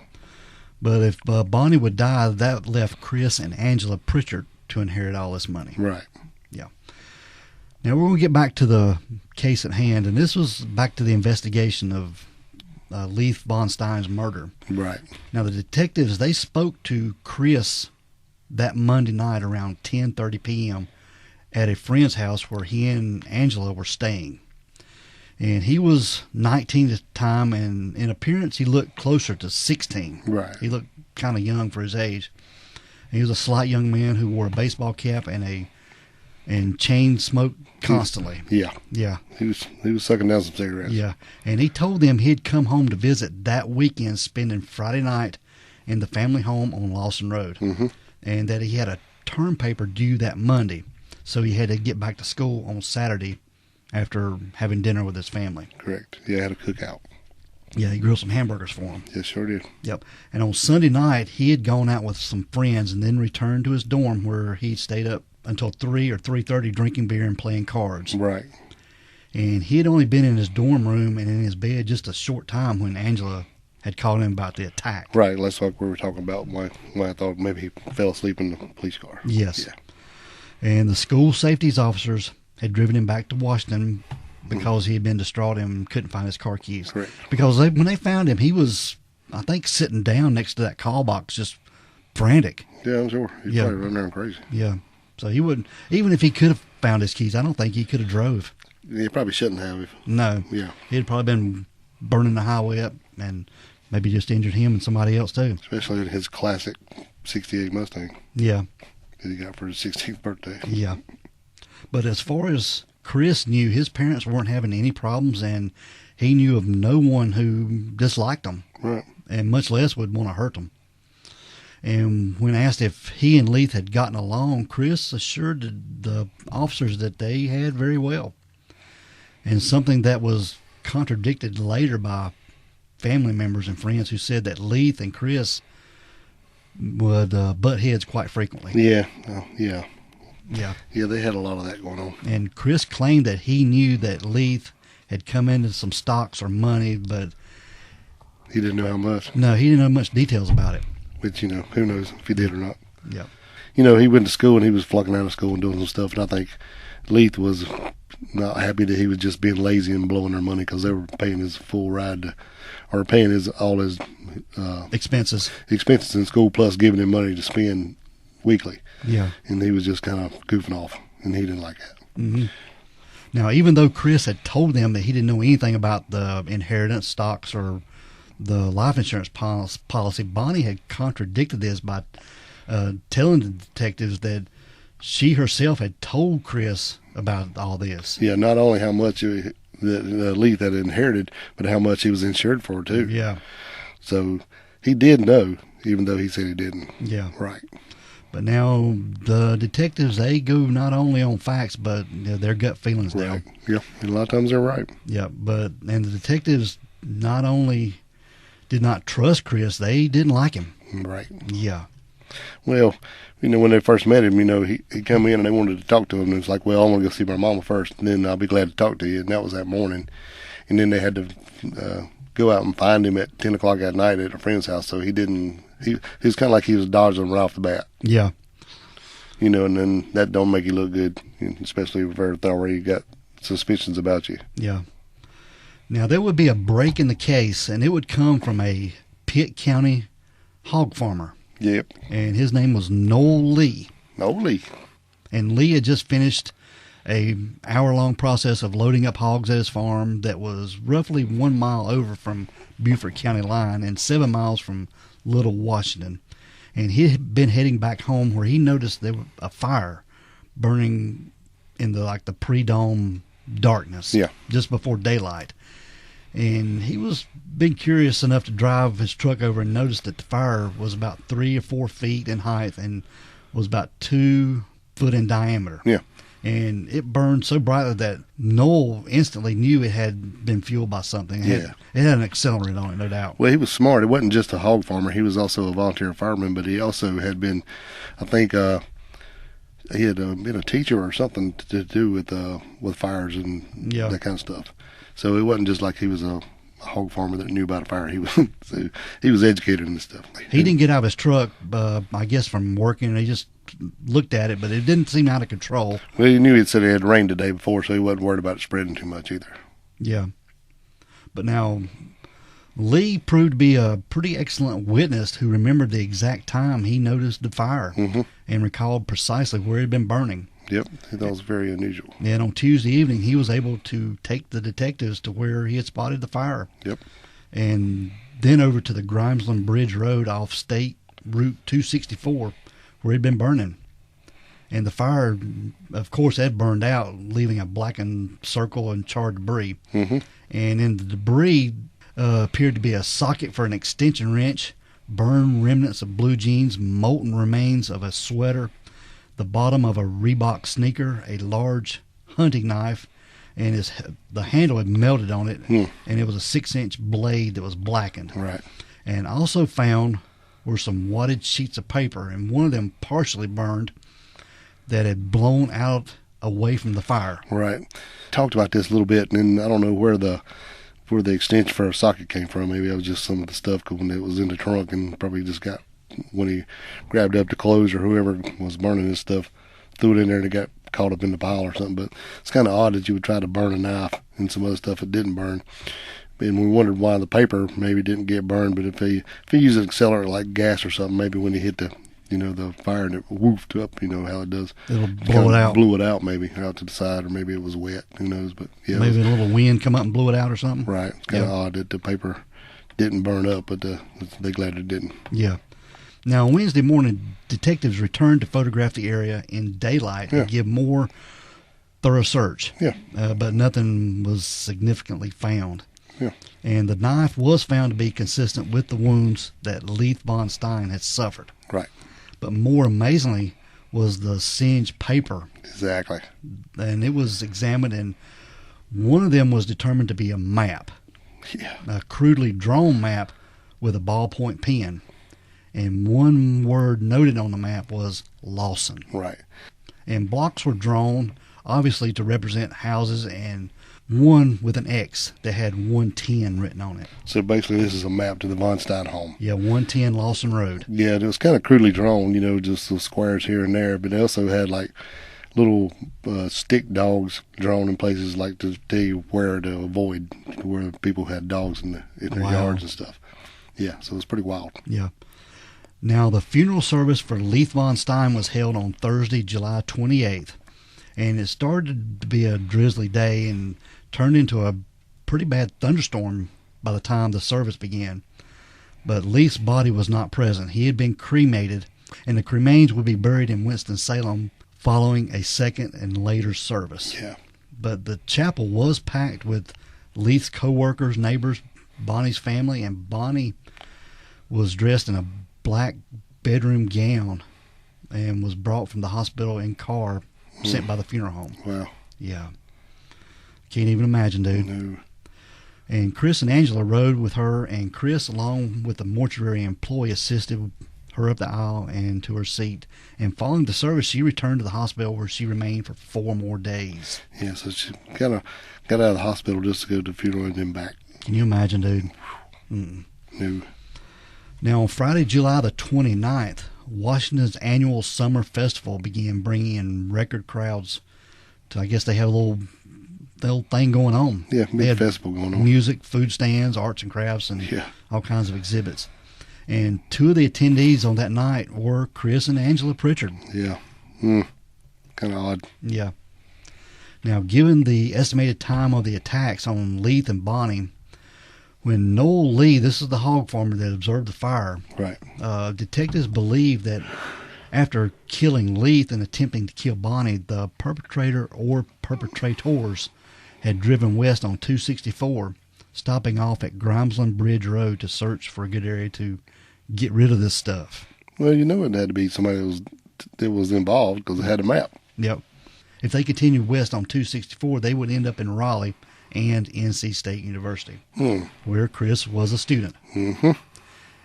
But if Bonnie would die, that left Chris and Angela Pritchard to inherit all this money. Right. Yeah. Now we're going to get back to the case at hand, and this was back to the investigation of Leith Von Stein's murder. Right. Now the detectives, they spoke to Chris that Monday night around 10:30 p.m. at a friend's house where he and Angela were staying. And he was 19 at the time, and in appearance he looked closer to 16. Right. He looked kind of young for his age. He was a slight young man who wore a baseball cap and chain smoked constantly. Yeah. Yeah. He was sucking down some cigarettes. Yeah. And he told them he'd come home to visit that weekend, spending Friday night in the family home on Lawson Road. Mm-hmm. And that he had a term paper due that Monday, so he had to get back to school on Saturday after having dinner with his family. Correct. Yeah, had a cookout. Yeah, he grilled some hamburgers for him. Yes, sure did. Yep. And on Sunday night, he had gone out with some friends and then returned to his dorm where he stayed up until 3 or 3:30 drinking beer and playing cards. Right. And he had only been in his dorm room and in his bed just a short time when Angela had called him about the attack. Right. That's what we were talking about when I thought maybe he fell asleep in the police car. Yes. Yeah. And the school safety officers had driven him back to Washington because he had been distraught and couldn't find his car keys. Correct. Because when they found him, he was, I think, sitting down next to that call box, just frantic. Yeah, I'm sure. He's probably running around crazy. Yeah. So he wouldn't, even if he could have found his keys, I don't think he could have drove. Yeah, he probably shouldn't have. No. Yeah. He'd probably been burning the highway up and maybe just injured him and somebody else too. Especially his classic 68 Mustang Yeah. that he got for his 16th birthday. Yeah. But as far as Chris knew, his parents weren't having any problems, and he knew of no one who disliked them, Right. and much less would want to hurt them. And when asked if he and Leith had gotten along, Chris assured the officers that they had very well, and something that was contradicted later by family members and friends who said that Leith and Chris would butt heads quite frequently. Yeah. Yeah. Yeah. Yeah, they had a lot of that going on. And Chris claimed that he knew that Leith had come into some stocks or money, but He didn't know how much. no, he didn't know much details about it. Which, who knows if he did or not. Yeah. He went to school and he was flunking out of school and doing some stuff. And I think Leith was not happy that he was just being lazy and blowing their money because they were paying his full ride or paying all his Expenses. expenses in school plus giving him money to spend weekly. Yeah. And he was just kind of goofing off, and he didn't like that. Mm-hmm. Now, even though Chris had told them that he didn't know anything about the inheritance stocks or the life insurance policy, Bonnie had contradicted this by telling the detectives that she herself had told Chris about all this. Yeah, not only how much that Leith had inherited, but how much he was insured for, too. Yeah. So he did know, even though he said he didn't. Yeah. Right. But now the detectives, they go not only on facts, but their gut feelings now. Right. Yeah, and a lot of times they're right. Yeah, and the detectives not only did not trust Chris, they didn't like him. Right. Yeah. Well, when they first met him, he come in and they wanted to talk to him. And it was like, well, I want to go see my mama first, and then I'll be glad to talk to you. And that was that morning. And then they had to go out and find him at 10 o'clock at night at a friend's house. So he was kind of like he was dodging right off the bat. Yeah. And then that don't make you look good, especially if they've already got suspicions about you. Yeah. Now, there would be a break in the case, and it would come from a Pitt County hog farmer. Yep. And his name was Noel Lee. Noel Lee. And Lee had just finished a hour-long process of loading up hogs at his farm that was roughly 1 mile over from Beaufort County line and 7 miles from Little Washington. And he had been heading back home where he noticed there was a fire burning in the pre-dawn darkness. Yeah. Just before daylight. And he was being curious enough to drive his truck over and noticed that the fire was about 3 or 4 feet in height and was about 2 foot in diameter. Yeah. And it burned so brightly that Noel instantly knew it had been fueled by something. It had an accelerant on it, no doubt. Well, he was smart. It wasn't just a hog farmer. He was also a volunteer fireman, but he also had been, I think, he had been a teacher or something to do with fires and that kind of stuff. So it wasn't just like he was a hog farmer that knew about a fire. He was educated in this stuff. He didn't get out of his truck, I guess, from working. He just looked at it, but it didn't seem out of control. Well, he knew it said it had rained the day before, so he wasn't worried about it spreading too much either. Yeah. But now, Lee proved to be a pretty excellent witness who remembered the exact time he noticed the fire and recalled precisely where it had been burning. Yep, that was very unusual. And on Tuesday evening, he was able to take the detectives to where he had spotted the fire. Yep. And then over to the Grimesland Bridge Road off State Route 264, where it had been burning. And the fire, of course, had burned out, leaving a blackened circle and charred debris. And in the debris appeared to be a socket for an extension wrench, burned remnants of blue jeans, molten remains of a sweater, the bottom of a Reebok sneaker, a large hunting knife, and the handle had melted on it, and it was a 6-inch blade that was blackened. Right. And also found were some wadded sheets of paper, and one of them partially burned, that had blown out away from the fire. Right. Talked about this a little bit, and then I don't know where the extension for a socket came from. Maybe that was just some of the stuff when it was in the trunk, and probably just got, when he grabbed up the clothes or whoever was burning this stuff, threw it in there and it got caught up in the pile or something. But it's kind of odd that you would try to burn a knife and some other stuff that didn't burn. And we wondered why the paper maybe didn't get burned. But if he used an accelerator like gas or something, maybe when he hit the fire and it woofed up, how it does. It'll blow it out. Blew it out maybe out to the side, or maybe it was wet. Who knows? But yeah, maybe a little wind come up and blew it out or something. Right. It's kind of odd that the paper didn't burn up, but they're glad it didn't. Yeah. Now, on Wednesday morning, detectives returned to photograph the area in daylight and give more thorough search. Yeah. But nothing was significantly found. Yeah. And the knife was found to be consistent with the wounds that Leith Von Stein had suffered. Right. But more amazingly was the singed paper. Exactly. And it was examined, and one of them was determined to be a map. Yeah. A crudely drawn map with a ballpoint pen. And one word noted on the map was Lawson. Right. And blocks were drawn, obviously to represent houses, and one with an X that had 110 written on it. So basically this is a map to the Von Stein home. Yeah, 110 Lawson Road. Yeah, it was kind of crudely drawn, just some squares here and there, but they also had like little stick dogs drawn in places like to tell you where to avoid, where people had dogs in their yards and stuff. Yeah, so it was pretty wild. Yeah. Now, the funeral service for Leith Von Stein was held on Thursday, July 28th, and it started to be a drizzly day and turned into a pretty bad thunderstorm by the time the service began. But Leith's body was not present. He had been cremated, and the cremains would be buried in Winston-Salem following a second and later service. Yeah. But the chapel was packed with Leith's co-workers, neighbors, Bonnie's family, and Bonnie was dressed in a black bedroom gown and was brought from the hospital in car sent by the funeral home. Wow. Yeah. Can't even imagine, dude. No. And Chris and Angela rode with her, and Chris, along with the mortuary employee, assisted her up the aisle and to her seat. And following the service, she returned to the hospital where she remained for 4 more days. Yeah, so she kind of got out of the hospital just to go to the funeral and then back. Can you imagine, dude? No. Now, on Friday, July the 29th, Washington's annual summer festival began bringing in record crowds. I guess they have a little thing going on. Yeah, they had festival going on. Music, food stands, arts and crafts, and all kinds of exhibits. And 2 of the attendees on that night were Chris and Angela Pritchard. Yeah. Kind of odd. Yeah. Now, given the estimated time of the attacks on Leith and Bonnie, when Noel Lee, this is the hog farmer that observed the fire, right? Detectives believe that after killing Leith and attempting to kill Bonnie, the perpetrator or perpetrators had driven west on 264, stopping off at Grimesland Bridge Road to search for a good area to get rid of this stuff. Well, it had to be somebody that was involved because it had a map. Yep. If they continued west on 264, they would end up in Raleigh and NC State University, where Chris was a student. Mm-hmm.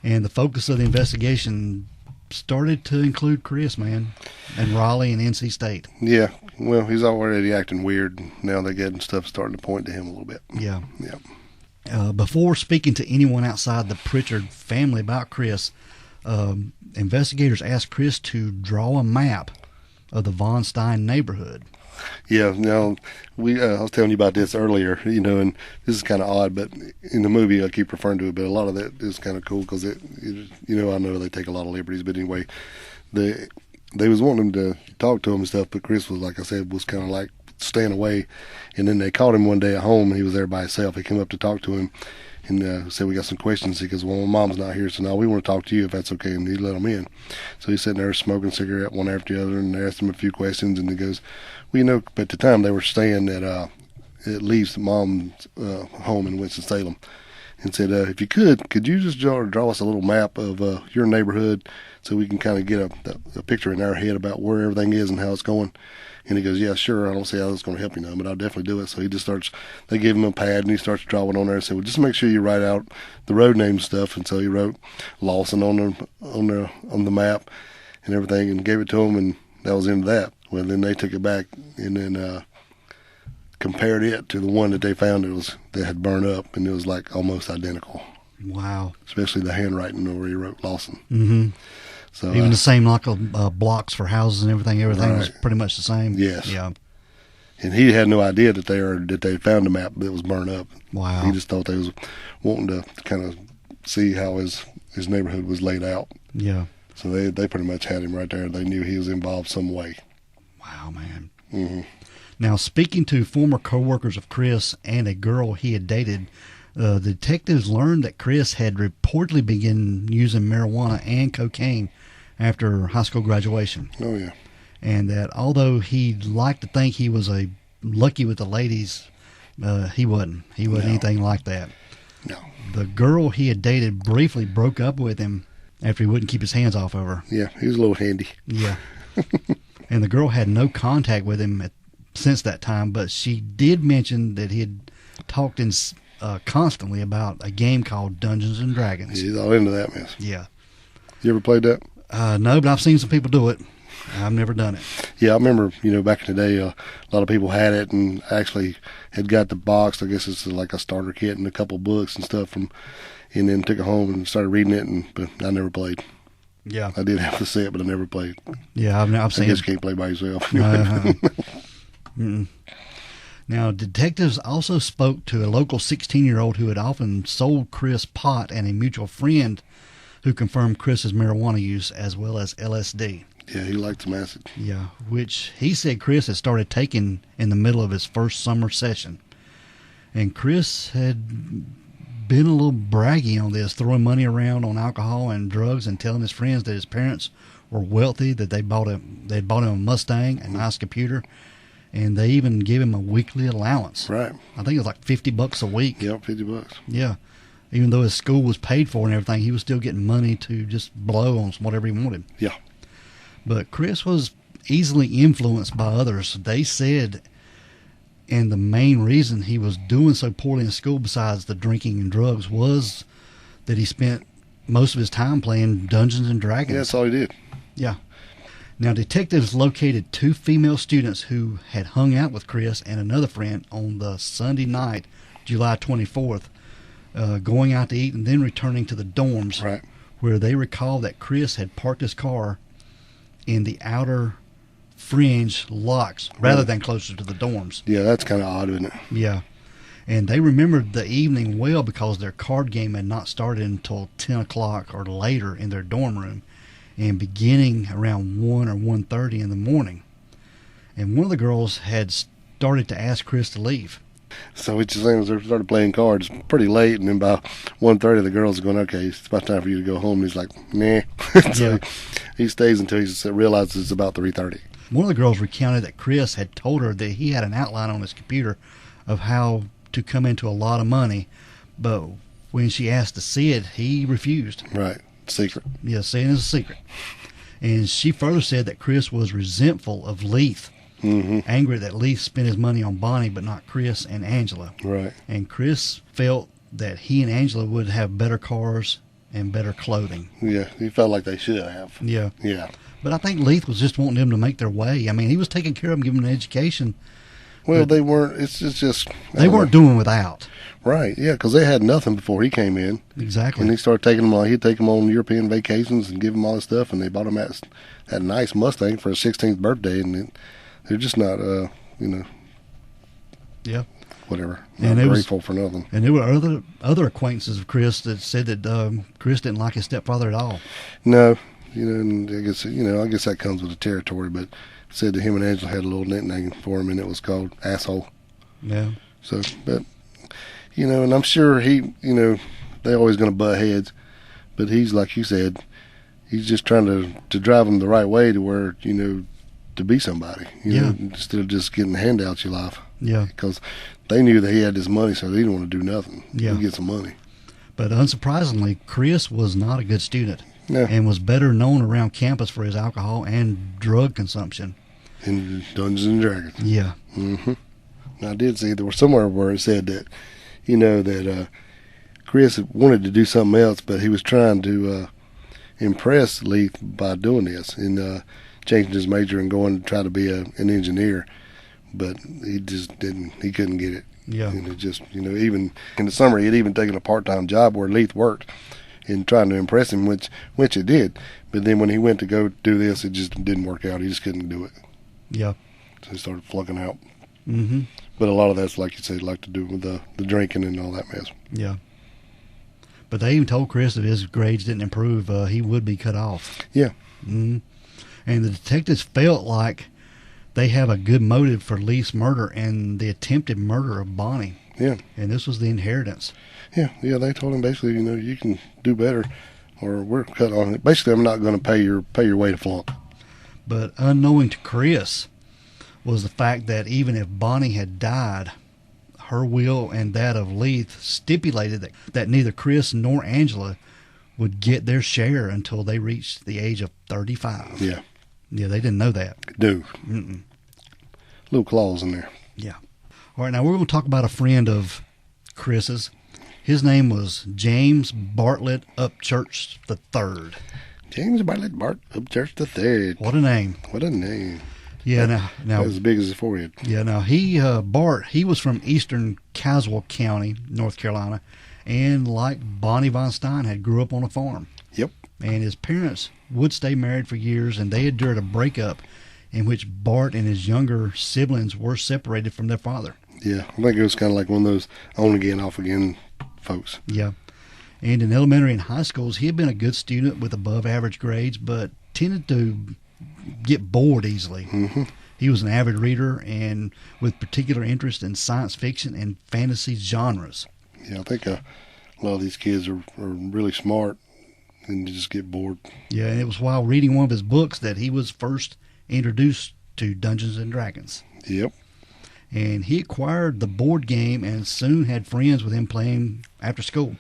And the focus of the investigation started to include Chris, man, and Raleigh and NC State. Yeah, well, he's already acting weird. Now they're getting stuff starting to point to him a little bit. Yeah. Yeah. Before speaking to anyone outside the Pritchard family about Chris, investigators asked Chris to draw a map of the Von Stein neighborhood. Yeah, now I was telling you about this earlier, and this is kind of odd, but in the movie I keep referring to it, but a lot of that is kind of cool because I know they take a lot of liberties, but anyway, they was wanting him to talk to him and stuff, but Chris was, like I said, was kind of like staying away, and then they caught him one day at home, and he was there by himself. He came up to talk to him, and said, we got some questions. He goes, well, my mom's not here, so now we want to talk to you if that's okay, and he let him in. So he's sitting there smoking a cigarette one after the other, and they asked him a few questions, and he goes, well, at the time they were staying at Leith's mom's home in Winston-Salem, and said, if you could you just draw us a little map of your neighborhood so we can kind of get a picture in our head about where everything is and how it's going? And he goes, yeah, sure. I don't see how that's going to help you none, but I'll definitely do it. So he just they gave him a pad, and he starts drawing on there and said, well, just make sure you write out the road name stuff. And so he wrote Lawson on the map and everything and gave it to him, and that was into that. Well, then they took it back and then compared it to the one that they found that had burned up, and it was like almost identical. Wow. Especially the handwriting where he wrote Lawson. Mm-hmm. So, even the same blocks for houses and everything right. was pretty much the same. Yes. Yeah. And he had no idea that they found a map that was burned up. Wow. He just thought they was wanting to kind of see how his neighborhood was laid out. Yeah. So they pretty much had him right there. They knew he was involved some way. Wow, man. Mm-hmm. Now, speaking to former co-workers of Chris and a girl he had dated, the detectives learned that Chris had reportedly begun using marijuana and cocaine after high school graduation. Oh, yeah. And that although he liked to think he was lucky with the ladies, he wasn't. He wasn't anything like that. No. The girl he had dated briefly broke up with him after he wouldn't keep his hands off of her. Yeah, he was a little handy. Yeah. And the girl had no contact with him since that time, but she did mention that he had talked constantly about a game called Dungeons and Dragons. He's all into that mess. Yeah. You ever played that? No, but I've seen some people do it. I've never done it. Yeah, I remember, back in the day, a lot of people had it and actually had got the box. I guess it's like a starter kit and a couple books and stuff, and then took it home and started reading it, but I never played. Yeah. I did have to see it, but I never played. Yeah, I've seen it. I guess you can't play by yourself. Now, detectives also spoke to a local 16-year-old who had often sold Chris pot and a mutual friend who confirmed Chris's marijuana use as well as LSD. Yeah, he liked some acid. Yeah, which he said Chris had started taking in the middle of his first summer session. And Chris had been a little braggy on this, throwing money around on alcohol and drugs and telling his friends that his parents were wealthy, that they'd bought him a Mustang, a nice computer, and they even gave him a weekly allowance. Right. I think it was like $50 a week. Yep, $50. Yeah. Even though his school was paid for and everything, he was still getting money to just blow on whatever he wanted. Yeah. But Chris was easily influenced by others. They said, and the main reason he was doing so poorly in school, besides the drinking and drugs, was that he spent most of his time playing Dungeons and Dragons. Yeah, that's all he did. Yeah. Now, detectives located 2 female students who had hung out with Chris and another friend on the Sunday night, July 24th, going out to eat and then returning to the dorms, right, where they recalled that Chris had parked his car in the outer fringe locks rather than closer to the dorms. Yeah, that's kind of odd, isn't it? Yeah. And they remembered the evening well because their card game had not started until 10 o'clock or later in their dorm room, and beginning around 1 or 1:30 in the morning. And one of the girls had started to ask Chris to leave. So what you're saying is they started playing cards pretty late, and then by 1:30 the girls are going, okay, it's about time for you to go home. And he's like, nah. So Yeah. he stays until he realizes it's about 3:30. One of the girls recounted that Chris had told her that he had an outline on his computer of how to come into a lot of money, but when she asked to see it, he refused. Right. Secret. Yeah, saying it's a secret. And she further said that Chris was resentful of Leith, angry that Leith spent his money on Bonnie but not Chris and Angela. Right. And Chris felt that he and Angela would have better cars and better clothing. Yeah, he felt like they should have. Yeah. Yeah. But I think Leith was just wanting them to make their way. I mean, he was taking care of them, giving them an education. Well, they weren't. It's just They weren't doing without. Right. Yeah, because they had nothing before he came in. Exactly. And he started taking them on. He'd take them on European vacations and give them all this stuff. And they bought him that nice Mustang for his 16th birthday. And they're just not. Yeah. whatever. And Not grateful for nothing. And there were other acquaintances of Chris that said that Chris didn't like his stepfather at all. No, and I guess that comes with the territory. But said that him and Angela had a little nickname for him, and it was called asshole. Yeah. So, but and I'm sure they're always going to butt heads, but he's like you said, he's just trying to drive them the right way to where to be somebody, instead of just getting handouts your life. Yeah. Because they knew that he had this money, so they didn't want to do nothing. Yeah. He get some money. But unsurprisingly, Chris was not a good student. No. And was better known around campus for his alcohol and drug consumption. In Dungeons and Dragons. Yeah. Mm-hmm. I did see there was somewhere where it said that, that Chris wanted to do something else, but he was trying to impress Leith by doing this and changing his major and going to try to be an engineer. But he just didn't. He couldn't get it. Yeah. And it just, even in the summer, he had even taken a part-time job where Leith worked and trying to impress him, which it did. But then when he went to go do this, it just didn't work out. He just couldn't do it. Yeah. So he started flunking out. Mm-hmm. But a lot of that's, like you said, like to do with the drinking and all that mess. Yeah. But they even told Chris if his grades didn't improve, he would be cut off. Yeah. Mm-hmm. And the detectives felt like they have a good motive for Leith's murder and the attempted murder of Bonnie. Yeah. And this was the inheritance. Yeah. They told him basically, you can do better, or we're cut on it. Basically, I'm not going to pay your way to flunk. But unknowing to Chris was the fact that even if Bonnie had died, her will and that of Leith stipulated that neither Chris nor Angela would get their share until they reached the age of 35. Yeah. Yeah, they didn't know that. No. Mm-mm. Little clause in there. Yeah. All right, now we're going to talk about a friend of Chris's. His name was James Bartlett Upchurch III. James Bartlett Upchurch III. What a name. What a name. Yeah, now as big as his forehead. Yeah, now he was from eastern Caswell County, North Carolina, and like Bonnie Von Stein had grew up on a farm. Yep. And his parents would stay married for years, and they endured a breakup in which Bart and his younger siblings were separated from their father. Yeah, I think it was kind of like one of those on again, off again folks. Yeah. And in elementary and high schools, he had been a good student with above average grades, but tended to get bored easily. Mm-hmm. He was an avid reader and with particular interest in science fiction and fantasy genres. Yeah, I think a lot of these kids are really smart and just get bored. Yeah, and it was while reading one of his books that he was first introduced to Dungeons and Dragons. Yep. And he acquired the board game and soon had friends with him playing after school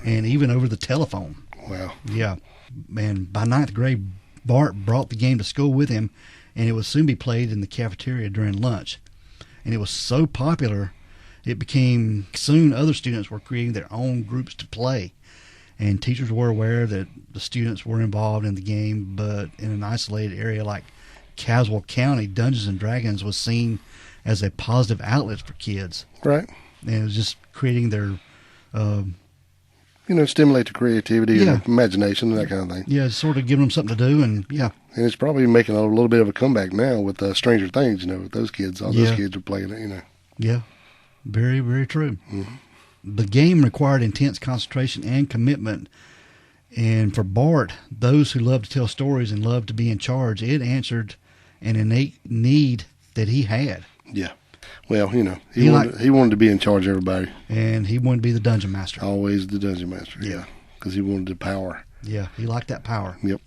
and even over the telephone. Wow. Yeah. And by ninth grade, Bart brought the game to school with him, and it would soon be played in the cafeteria during lunch. And it was so popular, it became soon other students were creating their own groups to play. And teachers were aware that the students were involved in the game, but in an isolated area like Caswell County, Dungeons and Dragons was seen as a positive outlet for kids. Right. And it was just creating their... stimulate the creativity Yeah. and imagination and that kind of thing. Yeah, sort of giving them something to do, and yeah. And it's probably making a little bit of a comeback now with Stranger Things, with those kids. All those Yeah. kids are playing it, Yeah, very, very true. Mm-hmm. The game required intense concentration and commitment. And for Bart, those who love to tell stories and love to be in charge, it answered an innate need that he had. Yeah. Well, he wanted to be in charge of everybody. And he wanted to be the dungeon master. Always the dungeon master. Yeah. Because he wanted the power. Yeah, he liked that power. Yep.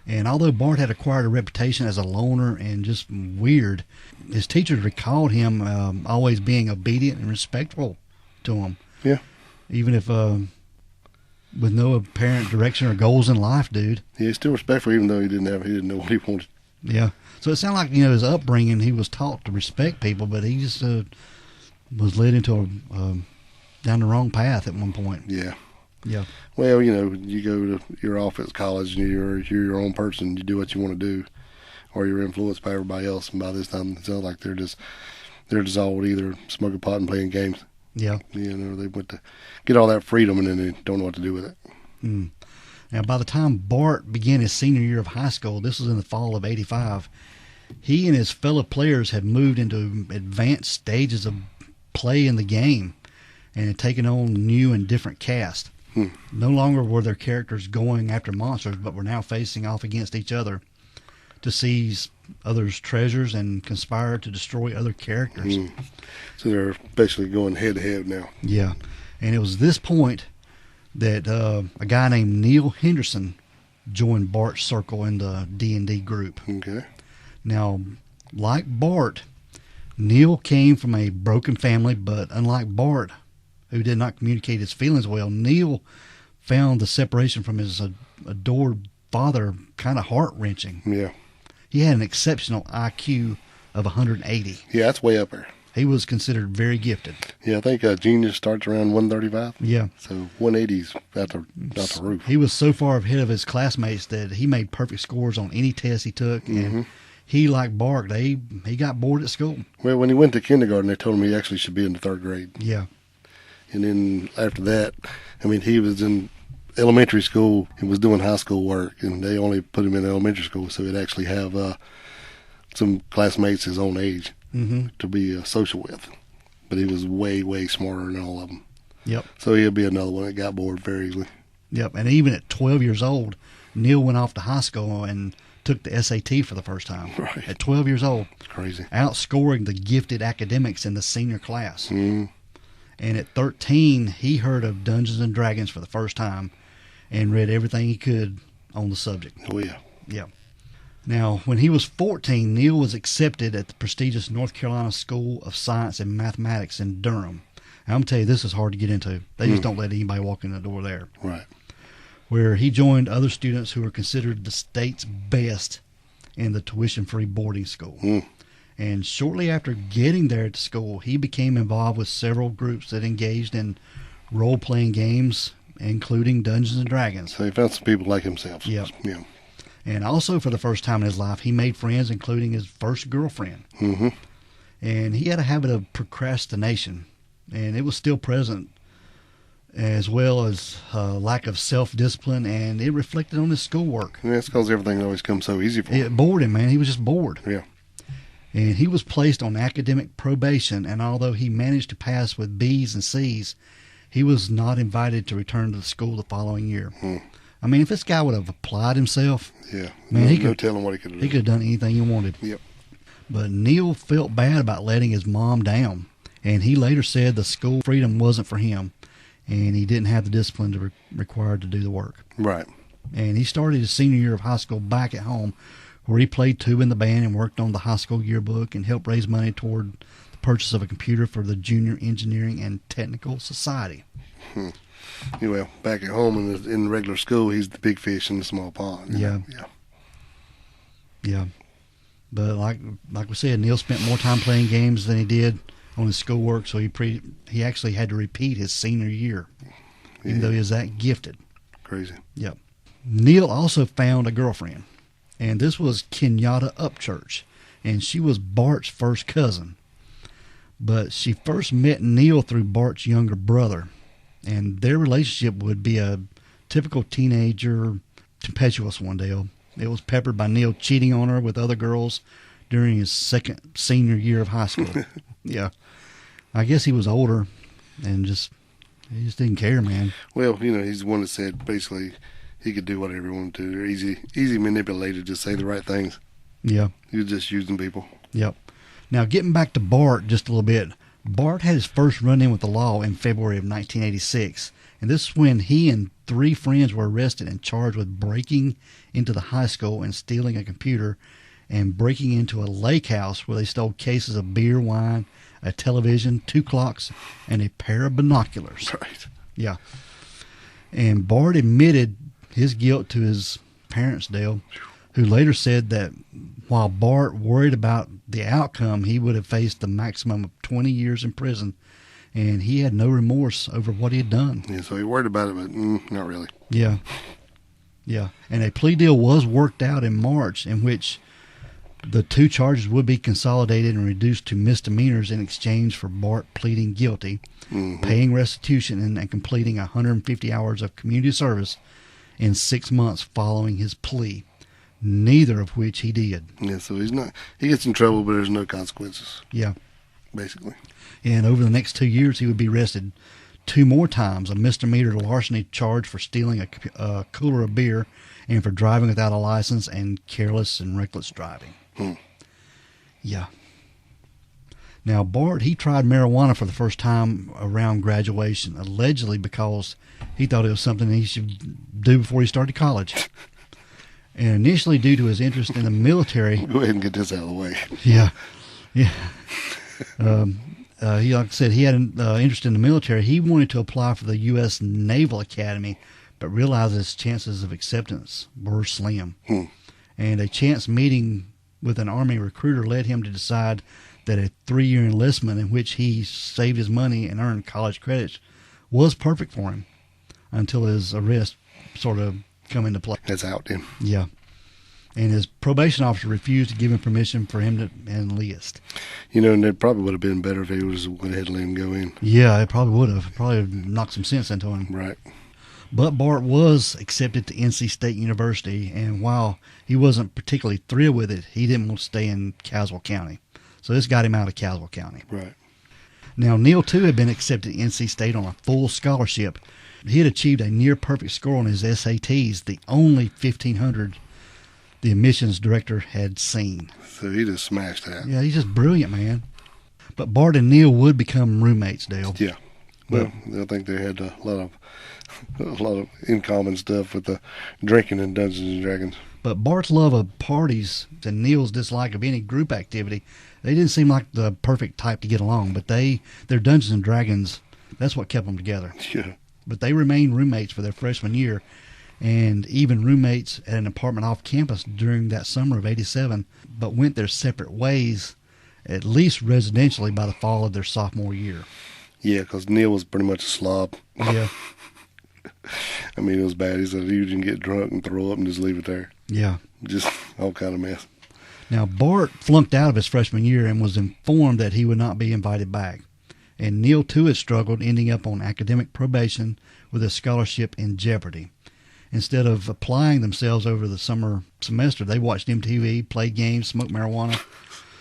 And although Bart had acquired a reputation as a loner and just weird, his teachers recalled him always being obedient and respectful to him. Yeah. Even if with no apparent direction or goals in life, dude. Yeah, he's still respectful even though he didn't know what he wanted. Yeah. So it sounded like, his upbringing, he was taught to respect people, but he just was led into down the wrong path at one point. Yeah. Yeah. Well, you're off at college and you're your own person. You do what you want to do, or you're influenced by everybody else. And by this time, it sounds like they're just all either smoking pot and playing games. Yeah. They went to get all that freedom and then they don't know what to do with it. Mm. Now, by the time Bart began his senior year of high school, this was in the fall of '85, he and his fellow players had moved into advanced stages of play in the game and had taken on new and different casts. No longer were their characters going after monsters, but were now facing off against each other to seize others' treasures and conspire to destroy other characters. So they're basically going head to head now. Yeah, and it was this point that a guy named Neil Henderson joined Bart's circle in the D&D group. Okay. Now, like Bart, Neil came from a broken family, but unlike Bart, who did not communicate his feelings well, Neil found the separation from his adored father kind of heart-wrenching. Yeah. He had an exceptional IQ of 180. Yeah, that's way up there. He was considered very gifted. Yeah, I think genius starts around 135. Yeah. So 180's out the roof. He was so far ahead of his classmates that he made perfect scores on any test he took, and he, like Bart, he got bored at school. Well, when he went to kindergarten, they told him he actually should be in the 3rd grade. Yeah. And then after that, I mean, he was in elementary school and was doing high school work, and they only put him in elementary school so he'd actually have some classmates his own age to be social with. But he was way, way smarter than all of them. Yep. So he'll be another one that got bored very easily. Yep. And even at 12 years old, Neil went off to high school and took the SAT for the first time. Right. At 12 years old. It's crazy. Outscoring the gifted academics in the senior class. Mm. And at 13, he heard of Dungeons and Dragons for the first time and read everything he could on the subject. Oh, yeah. Yeah. Now, when he was 14, Neil was accepted at the prestigious North Carolina School of Science and Mathematics in Durham. And I'm going to tell you, this is hard to get into. They just don't let anybody walk in the door there. Right. Where he joined other students who were considered the state's best in the tuition-free boarding school. And shortly after getting there to school, he became involved with several groups that engaged in role-playing games, including Dungeons and Dragons. So he found some people like himself. Yep. Yeah. And also, for the first time in his life, he made friends, including his first girlfriend. Mm-hmm. And he had a habit of procrastination, and it was still present, as well as lack of self-discipline, and it reflected on his schoolwork. And that's because everything always comes so easy for him. It bored him, man. He was just bored. Yeah. And he was placed on academic probation, and although he managed to pass with B's and C's, he was not invited to return to the school the following year. I mean, if this guy would have applied himself, yeah, man, no telling what he could have done. He could have done anything he wanted. Yep. But Neil felt bad about letting his mom down, and he later said the school freedom wasn't for him, and he didn't have the discipline required to do the work. Right. And he started his senior year of high school back at home, where he played tuba in the band and worked on the high school yearbook and helped raise money toward the purchase of a computer for the Junior Engineering and Technical Society. Well, back at home in regular school, he's the big fish in the small pond. Yeah. But like we said, Neil spent more time playing games than he did on his schoolwork, so he actually had to repeat his senior year, even though he was that gifted. Crazy. Yep. Neil also found a girlfriend, and this was Kenyatta Upchurch, and she was Bart's first cousin. But she first met Neil through Bart's younger brother, and their relationship would be a typical teenager, tempestuous one, Dale. It was peppered by Neil cheating on her with other girls during his second senior year of high school. Yeah. I guess he was older and he just didn't care, man. Well, he's the one that said basically he could do whatever he wanted to. They're easy manipulated to say the right things. Yeah. He was just using people. Yep. Now, getting back to Bart just a little bit, Bart had his first run-in with the law in February of 1986, and this is when he and 3 friends were arrested and charged with breaking into the high school and stealing a computer and breaking into a lake house where they stole cases of beer, wine, a television, 2 clocks, and a pair of binoculars. Right. Yeah. And Bart admitted his guilt to his parents, Dale, who later said that while Bart worried about the outcome, he would have faced the maximum of 20 years in prison, and he had no remorse over what he had done. Yeah, so he worried about it, but not really. Yeah. Yeah. And a plea deal was worked out in March in which the 2 charges would be consolidated and reduced to misdemeanors in exchange for Bart pleading guilty, paying restitution, and completing 150 hours of community service in 6 months following his plea. neither of which he did. Yeah, so he gets in trouble, but there's no consequences. Yeah. Basically. And over the next 2 years, he would be arrested 2 more times, a misdemeanor larceny charge for stealing a cooler of beer and for driving without a license and careless and reckless driving. Yeah. Now, Bart, he tried marijuana for the first time around graduation, allegedly because he thought it was something he should do before he started college. And initially, due to his interest in the military... Go ahead and get this out of the way. Yeah. Yeah. He, like I said, he had an interest in the military. He wanted to apply for the U.S. Naval Academy, but realized his chances of acceptance were slim. And a chance meeting with an Army recruiter led him to decide that a 3-year enlistment in which he saved his money and earned college credits was perfect for him until his arrest sort of come into play. That's out then. Yeah. And his probation officer refused to give him permission for him to enlist. You know, and it probably would have been better if he was went ahead and let him go in. Yeah, it probably would have. Probably knocked some sense into him. Right. But Bart was accepted to NC State University, and while he wasn't particularly thrilled with it, he didn't want to stay in Caswell County. So this got him out of Caswell County. Right. Now, Neil, too, had been accepted to NC State on a full scholarship. He had achieved a near-perfect score on his SATs, the only 1,500 the admissions director had seen. So he just smashed that. Yeah, he's just brilliant, man. But Bart and Neil would become roommates, Dale. Yeah. Well, I think they had a lot of in common stuff with the drinking in Dungeons and Dragons. But Bart's love of parties and Neil's dislike of any group activity, they didn't seem like the perfect type to get along. But their Dungeons and Dragons, that's what kept them together. Yeah. But they remained roommates for their freshman year, and even roommates at an apartment off campus during that summer of '87, but went their separate ways, at least residentially, by the fall of their sophomore year. Yeah, because Neil was pretty much a slob. Yeah. I mean, it was bad. He said you can get drunk and throw up and just leave it there. Yeah. Just all kind of mess. Now, Bart flunked out of his freshman year and was informed that he would not be invited back. And Neil, too, had struggled, ending up on academic probation with a scholarship in jeopardy. Instead of applying themselves over the summer semester, they watched MTV, played games, smoked marijuana,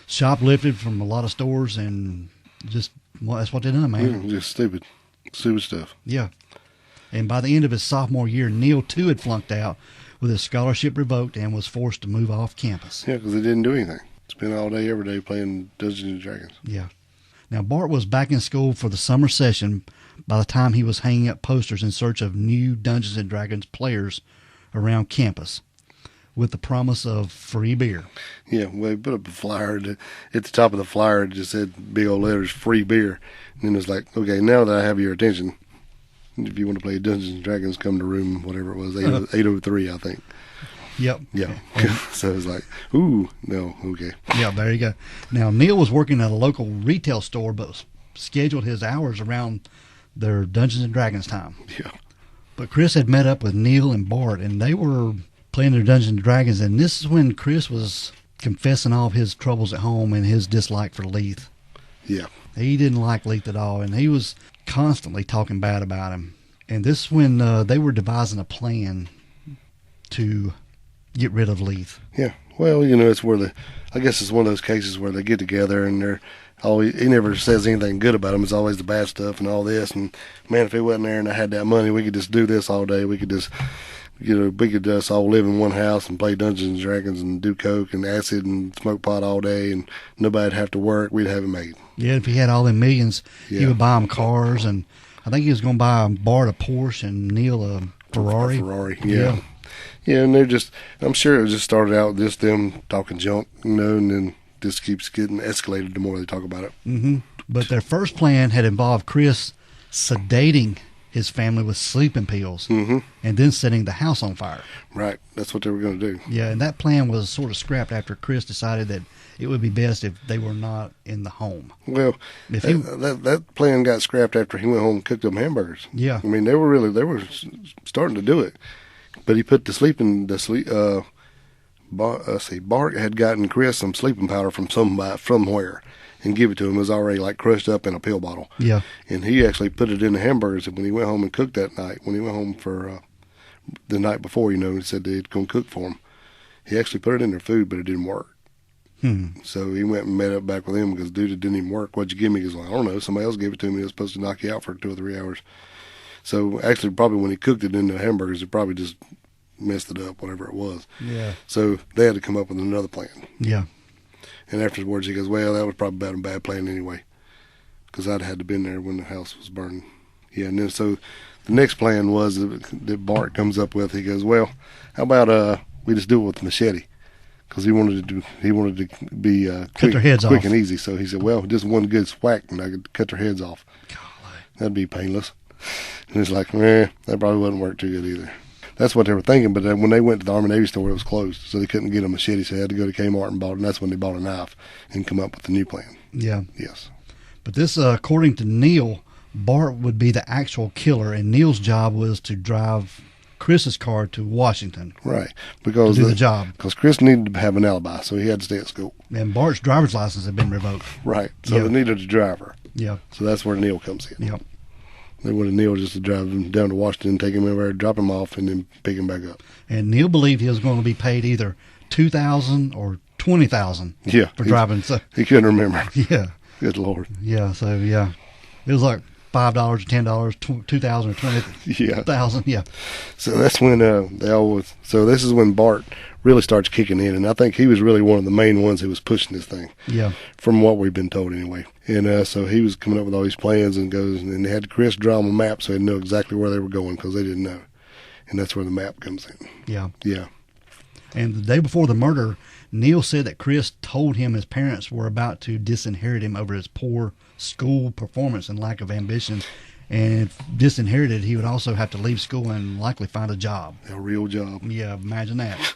shoplifted from a lot of stores, and just, well, that's what they done, man. Yeah, just stupid stuff. Yeah. And by the end of his sophomore year, Neil, too, had flunked out with his scholarship revoked and was forced to move off campus. Yeah, because they didn't do anything. Spent all day, every day playing Dungeons and Dragons. Yeah. Now, Bart was back in school for the summer session by the time he was hanging up posters in search of new Dungeons and Dragons players around campus with the promise of free beer. Yeah, well, he put up a flyer. At the top of the flyer, it just said big old letters, free beer. And then it's like, okay, now that I have your attention, if you want to play Dungeons and Dragons, come to room, whatever it was, 803, I think. Yep. Yeah. So it was like, ooh, no, okay. Yeah, there you go. Now, Neil was working at a local retail store, but scheduled his hours around their Dungeons and Dragons time. Yeah. But Chris had met up with Neil and Bart, and they were playing their Dungeons and Dragons, and this is when Chris was confessing all of his troubles at home and his dislike for Leith. Yeah. He didn't like Leith at all, and he was constantly talking bad about him. And this is when they were devising a plan to get rid of Leith. Yeah. Well, you know, I guess it's one of those cases where they get together and he never says anything good about him. It's always the bad stuff and all this. And man, if he wasn't there and I had that money, we could just do this all day. We could just, we could just all live in one house and play Dungeons and Dragons and do coke and acid and smoke pot all day, and nobody'd have to work. We'd have it made. Yeah, if he had all them millions, he would buy them cars, and I think he was going to buy Bart a Porsche and Neil a Ferrari. Yeah. Yeah, and I'm sure it just started out with just them talking junk, and then just keeps getting escalated the more they talk about it. Mm-hmm. But their first plan had involved Chris sedating his family with sleeping pills, and then setting the house on fire. Right, that's what they were going to do. Yeah, and that plan was sort of scrapped after Chris decided that it would be best if they were not in the home. Well, that plan got scrapped after he went home and cooked them hamburgers. Yeah, I mean they were starting to do it, but he put Bart had gotten Chris some sleeping powder from somewhere and give it to him. It was already like crushed up in a pill bottle. Yeah. And he actually put it in the hamburgers, and when he went home and cooked that night, when he went home for the night before, he said they'd going to cook for him. He actually put it in their food, but it didn't work. So he went and met up back with him because, dude, it didn't even work. What'd you give me? He goes, well, I don't know. Somebody else gave it to me. It was supposed to knock you out for 2 or 3 hours. So actually, probably when he cooked it into hamburgers, it probably just messed it up, whatever it was. Yeah. So they had to come up with another plan. Yeah. And afterwards, he goes, well, that was probably about a bad plan anyway, because I'd had to been there when the house was burning. Yeah, and then so the next plan was that Bart comes up with. He goes, well, how about we just do it with the machete? Because he wanted to be quick, their heads quick off. and easy. So he said, well, just one good whack and I could cut their heads off. Golly. That'd be painless. And it's like, that probably wouldn't work too good either. That's what they were thinking, but then when they went to the Army Navy store, it was closed, so they couldn't get a machete, so they had to go to Kmart and bought it, and that's when they bought a knife and come up with the new plan. Yeah. Yes. But this, according to Neil, Bart would be the actual killer, and Neil's job was to drive Chris's car to Washington. Right. Because to do the job. Because Chris needed to have an alibi, so he had to stay at school. And Bart's driver's license had been revoked. Right. So they needed a driver. Yeah. So that's where Neil comes in. Yep. They wanted Neil just to drive him down to Washington, take him over there, drop him off, and then pick him back up. And Neil believed he was going to be paid either $2,000 or $20,000 for driving. So he couldn't remember. Yeah. Good Lord. Yeah. So yeah, it was like $5 or $10, $2,000 or $20,000. Yeah. So that's when they always. So this is when Bart really starts kicking in, and I think he was really one of the main ones who was pushing this thing. Yeah. From what we've been told, anyway. And so he was coming up with all these plans and goes, and they had Chris draw them a map so they know exactly where they were going because they didn't know, and that's where the map comes in. Yeah. Yeah. And the day before the murder, Neil said that Chris told him his parents were about to disinherit him over his poor school performance and lack of ambition. And if disinherited, he would also have to leave school and likely find a job. A real job. Yeah, imagine that.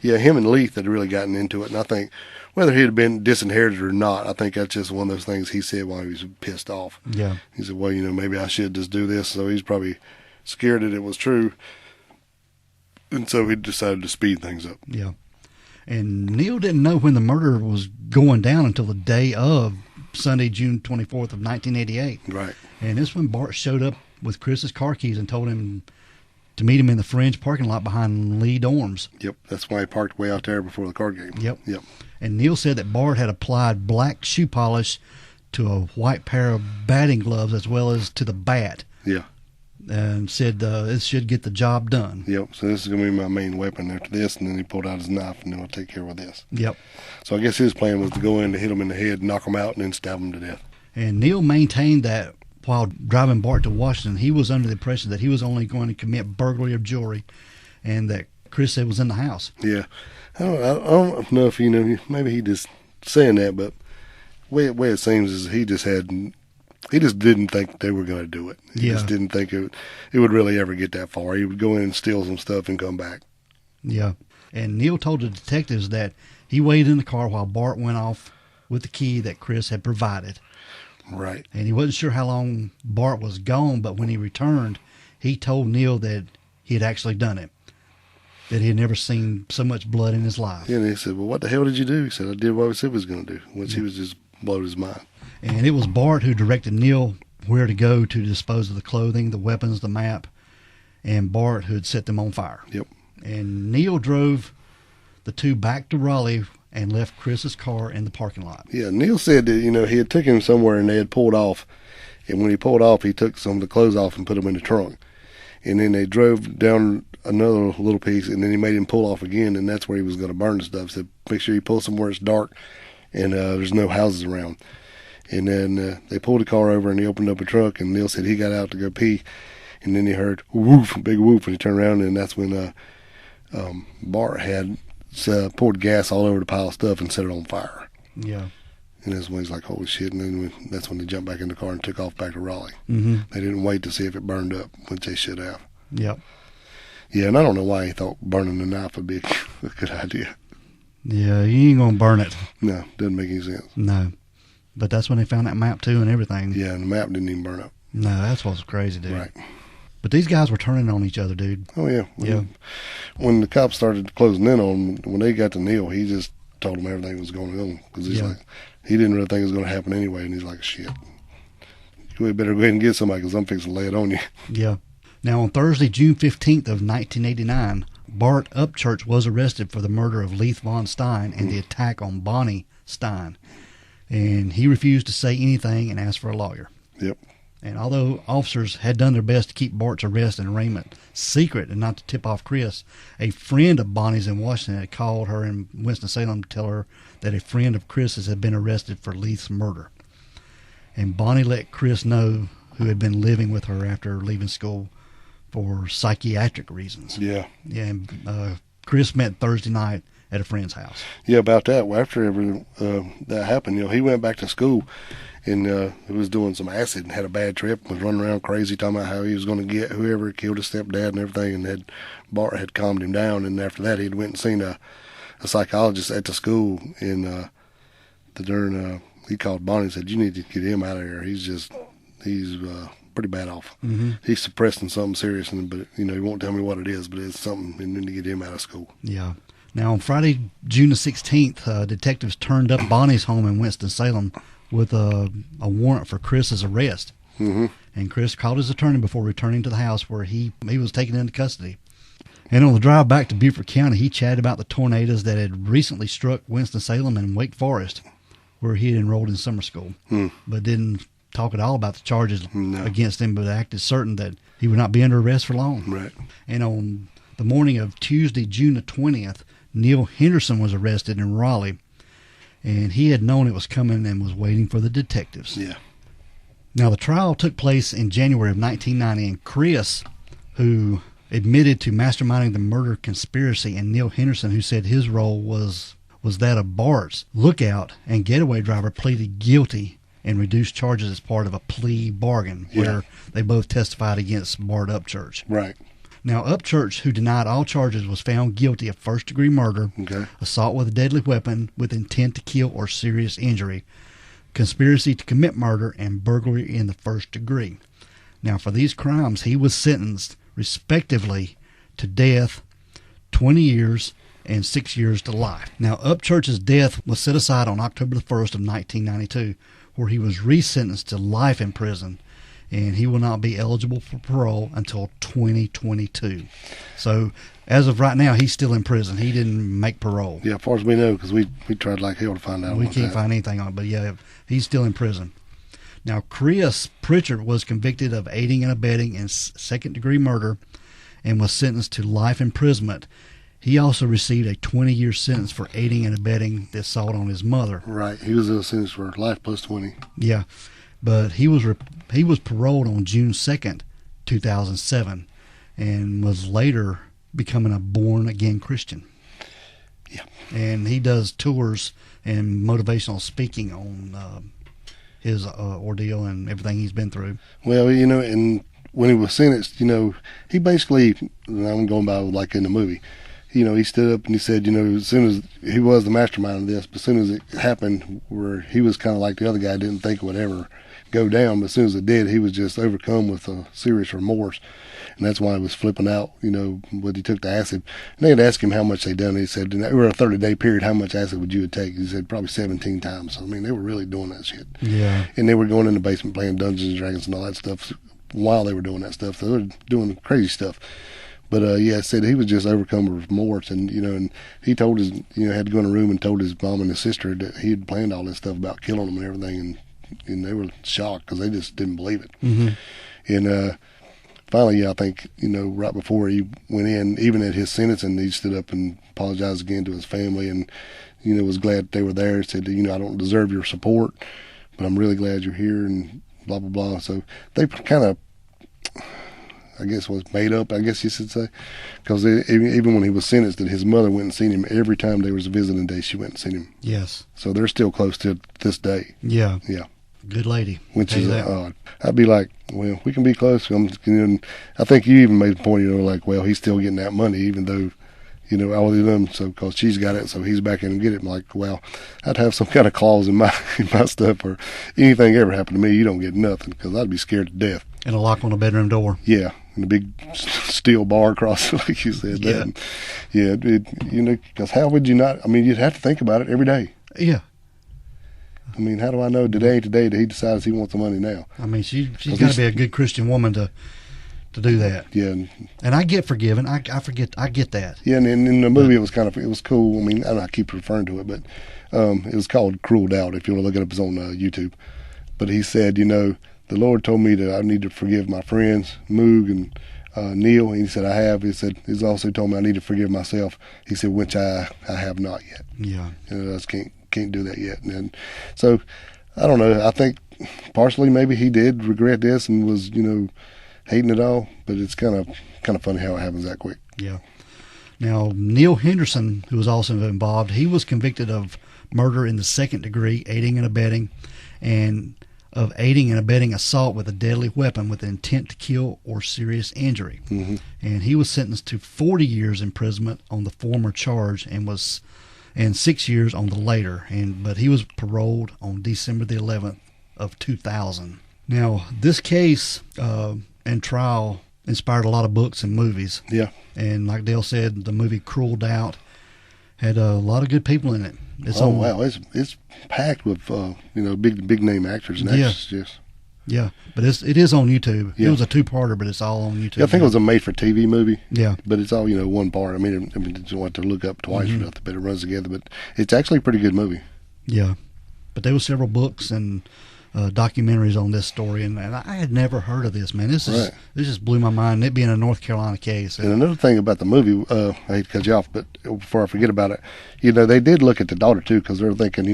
Yeah, him and Leith had really gotten into it. And I think whether he had been disinherited or not, I think that's just one of those things he said while he was pissed off. Yeah. He said, well, maybe I should just do this. So he's probably scared that it was true. And so he decided to speed things up. Yeah. And Neil didn't know when the murder was going down until the day of Sunday, June 24th of 1988. Right. And this when Bart showed up with Chris's car keys and told him to meet him in the Fringe parking lot behind Lee Dorms. Yep. That's why he parked way out there before the card game. Yep. Yep. And Neil said that Bart had applied black shoe polish to a white pair of batting gloves as well as to the bat. Yeah. And said it should get the job done. Yep. So this is going to be my main weapon after this. And then he pulled out his knife and then I'll take care of this. Yep. So I guess his plan was to go in to hit him in the head, knock him out, and then stab him to death. And Neil maintained that while driving Bart to Washington, he was under the impression that he was only going to commit burglary of jewelry and that Chris said was in the house. Yeah. I don't know if maybe he just saying that, but the way it seems is he just didn't think they were going to do it. He just didn't think it would really ever get that far. He would go in and steal some stuff and come back. Yeah. And Neil told the detectives that he waited in the car while Bart went off with the key that Chris had provided. Right. And he wasn't sure how long Bart was gone, but when he returned, he told Neil that he had actually done it, that he had never seen so much blood in his life. Yeah, and he said, well, what the hell did you do? He said, I did what I said I was going to do, which he was just blowed his mind. And it was Bart who directed Neil where to go to dispose of the clothing, the weapons, the map, and Bart who had set them on fire. Yep. And Neil drove the two back to Raleigh and left Chris's car in the parking lot. Yeah, Neil said that, he had taken him somewhere and they had pulled off. And when he pulled off, he took some of the clothes off and put them in the trunk. And then they drove down another little piece and then he made him pull off again. And that's where he was going to burn the stuff. So make sure you pull somewhere it's dark and there's no houses around. And then they pulled the car over and he opened up a truck and Neil said he got out to go pee. And then he heard woof, big whoop, and he turned around and that's when Bart had poured gas all over the pile of stuff and set it on fire. Yeah. And that's when he's like, holy shit. And then that's when they jumped back in the car and took off back to Raleigh. Mm-hmm. They didn't wait to see if it burned up, which they should have. Yep. Yeah, and I don't know why he thought burning the knife would be a good idea. Yeah, you ain't going to burn it. No, doesn't make any sense. No. But that's when they found that map, too, and everything. Yeah, and the map didn't even burn up. No, that's what's crazy, dude. Right. But these guys were turning on each other, dude. Oh, yeah. Yeah. When the cops started closing in on him, when they got to Neil, he just told them everything was going on. Because he's like, he didn't really think it was going to happen anyway. And he's like, shit. You better go ahead and get somebody because I'm fixing to lay it on you. Yeah. Now, on Thursday, June 15th of 1989, Bart Upchurch was arrested for the murder of Leith Von Stein and the attack on Bonnie Stein. And he refused to say anything and asked for a lawyer. Yep. And although officers had done their best to keep Bart's arrest and arraignment secret and not to tip off Chris, a friend of Bonnie's in Washington had called her in Winston-Salem to tell her that a friend of Chris's had been arrested for Leith's murder. And Bonnie let Chris know, who had been living with her after leaving school for psychiatric reasons. Yeah. Yeah, and Chris met Thursday night at a friend's house. Yeah, about that. Well, after that happened, he went back to school and he was doing some acid and had a bad trip, was running around crazy, talking about how he was going to get whoever killed his stepdad and everything, and Bart had calmed him down, and after that he'd went and seen a psychologist at the school, and he called Bonnie and said, "You need to get him out of here. He's pretty bad off. Mm-hmm. He's suppressing something serious, but he won't tell me what it is, but it's something, and need to get him out of school." Yeah. Now, on Friday, June the 16th, detectives turned up Bonnie's home in Winston-Salem with a warrant for Chris's arrest. Mm-hmm. And Chris called his attorney before returning to the house where he was taken into custody. And on the drive back to Beaufort County, he chatted about the tornadoes that had recently struck Winston-Salem and Wake Forest, where he had enrolled in summer school, but didn't talk at all about the charges against him, but acted certain that he would not be under arrest for long. Right. And on the morning of Tuesday, June the 20th, Neil Henderson was arrested in Raleigh, and he had known it was coming and was waiting for the detectives. Yeah. Now, the trial took place in January of 1990, and Chris, who admitted to masterminding the murder conspiracy, and Neil Henderson, who said his role was that of Bart's lookout and getaway driver, pleaded guilty and reduced charges as part of a plea bargain where they both testified against Bart Upchurch. Right. Now, Upchurch, who denied all charges, was found guilty of first-degree murder, assault with a deadly weapon with intent to kill or serious injury, conspiracy to commit murder, and burglary in the first degree. Now, for these crimes, he was sentenced, respectively, to death, 20 years, and 6 years to life. Now, Upchurch's death was set aside on October the 1st of 1992, where he was resentenced to life in prison, and he will not be eligible for parole until 2022. So, as of right now, he's still in prison. He didn't make parole. Yeah, as far as we know, because we tried like hell to find out. We can't find anything on it, but yeah, he's still in prison. Now, Chris Pritchard was convicted of aiding and abetting in second-degree murder and was sentenced to life imprisonment. He also received a 20-year sentence for aiding and abetting the assault on his mother. Right. He was sentenced for life plus 20. Yeah. But he was paroled on June 2nd, 2007, and was later becoming a born-again Christian. Yeah. And he does tours and motivational speaking on his ordeal and everything he's been through. Well, and when he was sentenced, he basically, and I'm going by like in the movie, he stood up and he said, as soon as he was the mastermind of this, but as soon as it happened, where he was kind of like the other guy, didn't think it would ever go down, but as soon as it did, he was just overcome with a serious remorse, and that's why he was flipping out, when he took the acid. And they had asked him how much they'd done. He said, over a 30-day period, how much acid would you take? He said, probably 17 times. I mean, they were really doing that shit. Yeah. And they were going in the basement playing Dungeons and Dragons and all that stuff while they were doing that stuff. So they were doing crazy stuff. But I said he was just overcome with remorse, and and he told his, had to go in a room and told his mom and his sister that he had planned all this stuff about killing them and everything, and they were shocked because they just didn't believe it. Mm-hmm. And finally, I think right before he went in, even at his sentencing, he stood up and apologized again to his family, and was glad they were there. He said, I don't deserve your support, but I'm really glad you're here, and blah blah blah. So they kind of, I guess, was made up, I guess you should say, because even when he was sentenced, that his mother went and seen him every time there was a visiting day. She went and seen him. Yes. So they're still close to this day. Yeah. Yeah. Good lady. Which is odd. I'd be like, well, we can be close. I think you even made the point, like, well, he's still getting that money, even though, all of them, so because she's got it, so he's back in and get it. I'm like, well, I'd have some kind of clause in my stuff, or anything ever happened to me, you don't get nothing, because I'd be scared to death. And a lock on the bedroom door. Yeah, and a big steel bar across it, like you said. Yeah. Because how would you not? I mean, you'd have to think about it every day. Yeah. I mean, how do I know today that he decides he wants the money now? I mean, she's got to be a good Christian woman to to do that. Yeah. And I get forgiven. I get that. Yeah, and in the movie, it was cool. I mean, I keep referring to it, but it was called Cruel Doubt. If you want to look it up, it's on YouTube. But he said, the Lord told me that I need to forgive my friends, Moog and Neil. And he said, I have. He said, he's also told me I need to forgive myself. He said, which I have not yet. Yeah. I just can't do that yet. And so, I don't know. I think partially maybe he did regret this and was, hating it all. But it's kind of funny how it happens that quick. Yeah. Now, Neil Henderson, who was also involved, he was convicted of murder in the second degree, aiding and abetting, and of aiding and abetting assault with a deadly weapon with the intent to kill or serious injury. Mm-hmm. And he was sentenced to 40 years imprisonment on the former charge and 6 years on the later. But he was paroled on December the 11th of 2000. Now, this case and trial inspired a lot of books and movies. Yeah. And like Dale said, the movie Cruel Doubt had a lot of good people in it. Wow, it's packed with big name actors and actresses. Yes. Yeah, but it is on YouTube. Yeah. It was a 2-parter, but it's all on YouTube. Yeah, I think it was a made-for-TV movie. Yeah, but it's all one part. I mean, you don't have to look up twice or nothing, but it runs together. But it's actually a pretty good movie. Yeah, but there were several books and documentaries on this story, and I had never heard of this, man. This just blew my mind. It being a North Carolina case. And another thing about the movie, I hate to cut you off, but before I forget about it, they did look at the daughter too, because they're thinking,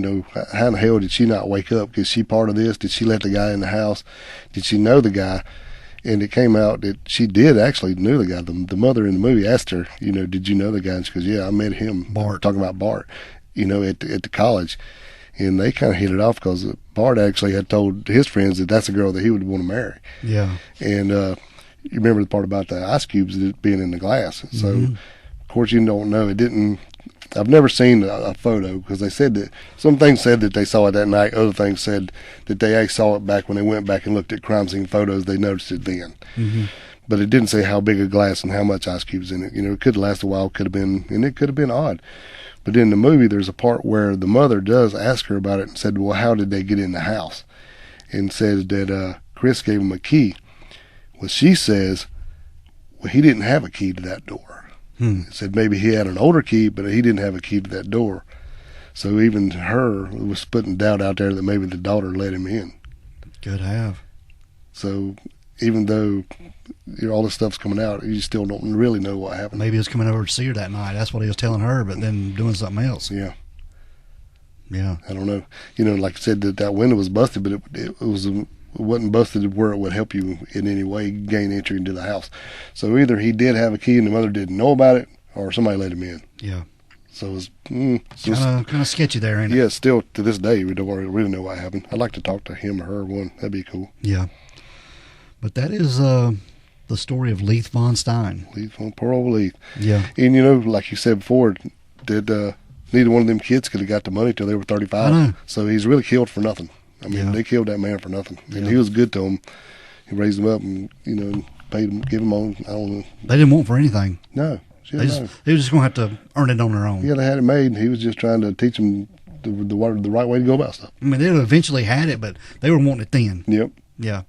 how in the hell did she not wake up? Is she part of this? Did she let the guy in the house? Did she know the guy? And it came out that she did actually knew the guy. The mother in the movie asked her, did you know the guy? And she goes, yeah, I met him. Bart. Talking about Bart, at the college. And they kind of hit it off because Bart actually had told his friends that that's a girl that he would want to marry. Yeah. And you remember the part about the ice cubes being in the glass. So, of course, you don't know. It didn't. I've never seen a photo because they said that some things said that they saw it that night. Other things said that they saw it back when they went back and looked at crime scene photos. They noticed it then. Mm-hmm. But it didn't say how big a glass and how much ice cubes in it. It could last a while. Could have been, and it could have been odd. But in the movie, there's a part where the mother does ask her about it and said, well, how did they get in the house? And says that Chris gave him a key. Well, she says, well, he didn't have a key to that door. Said maybe he had an older key, but he didn't have a key to that door. So even her was putting doubt out there that maybe the daughter let him in. Could have. So even though all this stuff's coming out, you still don't really know what happened. Maybe he was coming over to see her that night. That's what he was telling her, but then doing something else. Yeah. Yeah. I don't know. Like I said, that window was busted, but it wasn't busted where it would help you in any way gain entry into the house. So either he did have a key and the mother didn't know about it, or somebody let him in. Yeah. So it's kind of sketchy there, ain't it? Yeah, still to this day, we don't really know what happened. I'd like to talk to him or her one. That'd be cool. Yeah. But that is the story of Leith Von Stein. Poor old Leith. Yeah. And like you said before, that neither one of them kids could have got the money till they were 35. I know. So he's really killed for nothing. I mean, they killed that man for nothing. And he was good to them. He raised them up and, paid them, give them on, I don't know. They didn't want for anything. No. They were just going to have to earn it on their own. Yeah, they had it made, and he was just trying to teach them the right way to go about stuff. I mean, they eventually had it, but they were wanting it then. Yep. Yeah.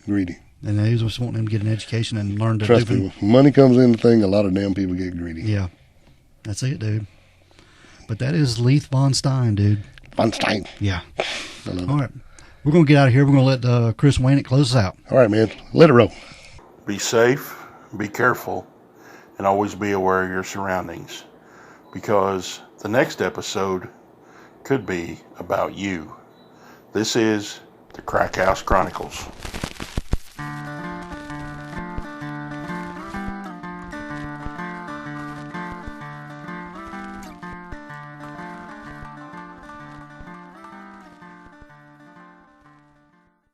Greedy. And they was just wanting them to get an education and learn to Trust me, when money comes in the thing, a lot of damn people get greedy. Yeah. That's it, dude. But that is Leith Von Stein, dude. Von Stein. Yeah. I love it. All right. We're going to get out of here. We're going to let Chris Wayne close us out. All right, man. Let it roll. Be safe, be careful, and always be aware of your surroundings, because the next episode could be about you. This is the Crack House Chronicles.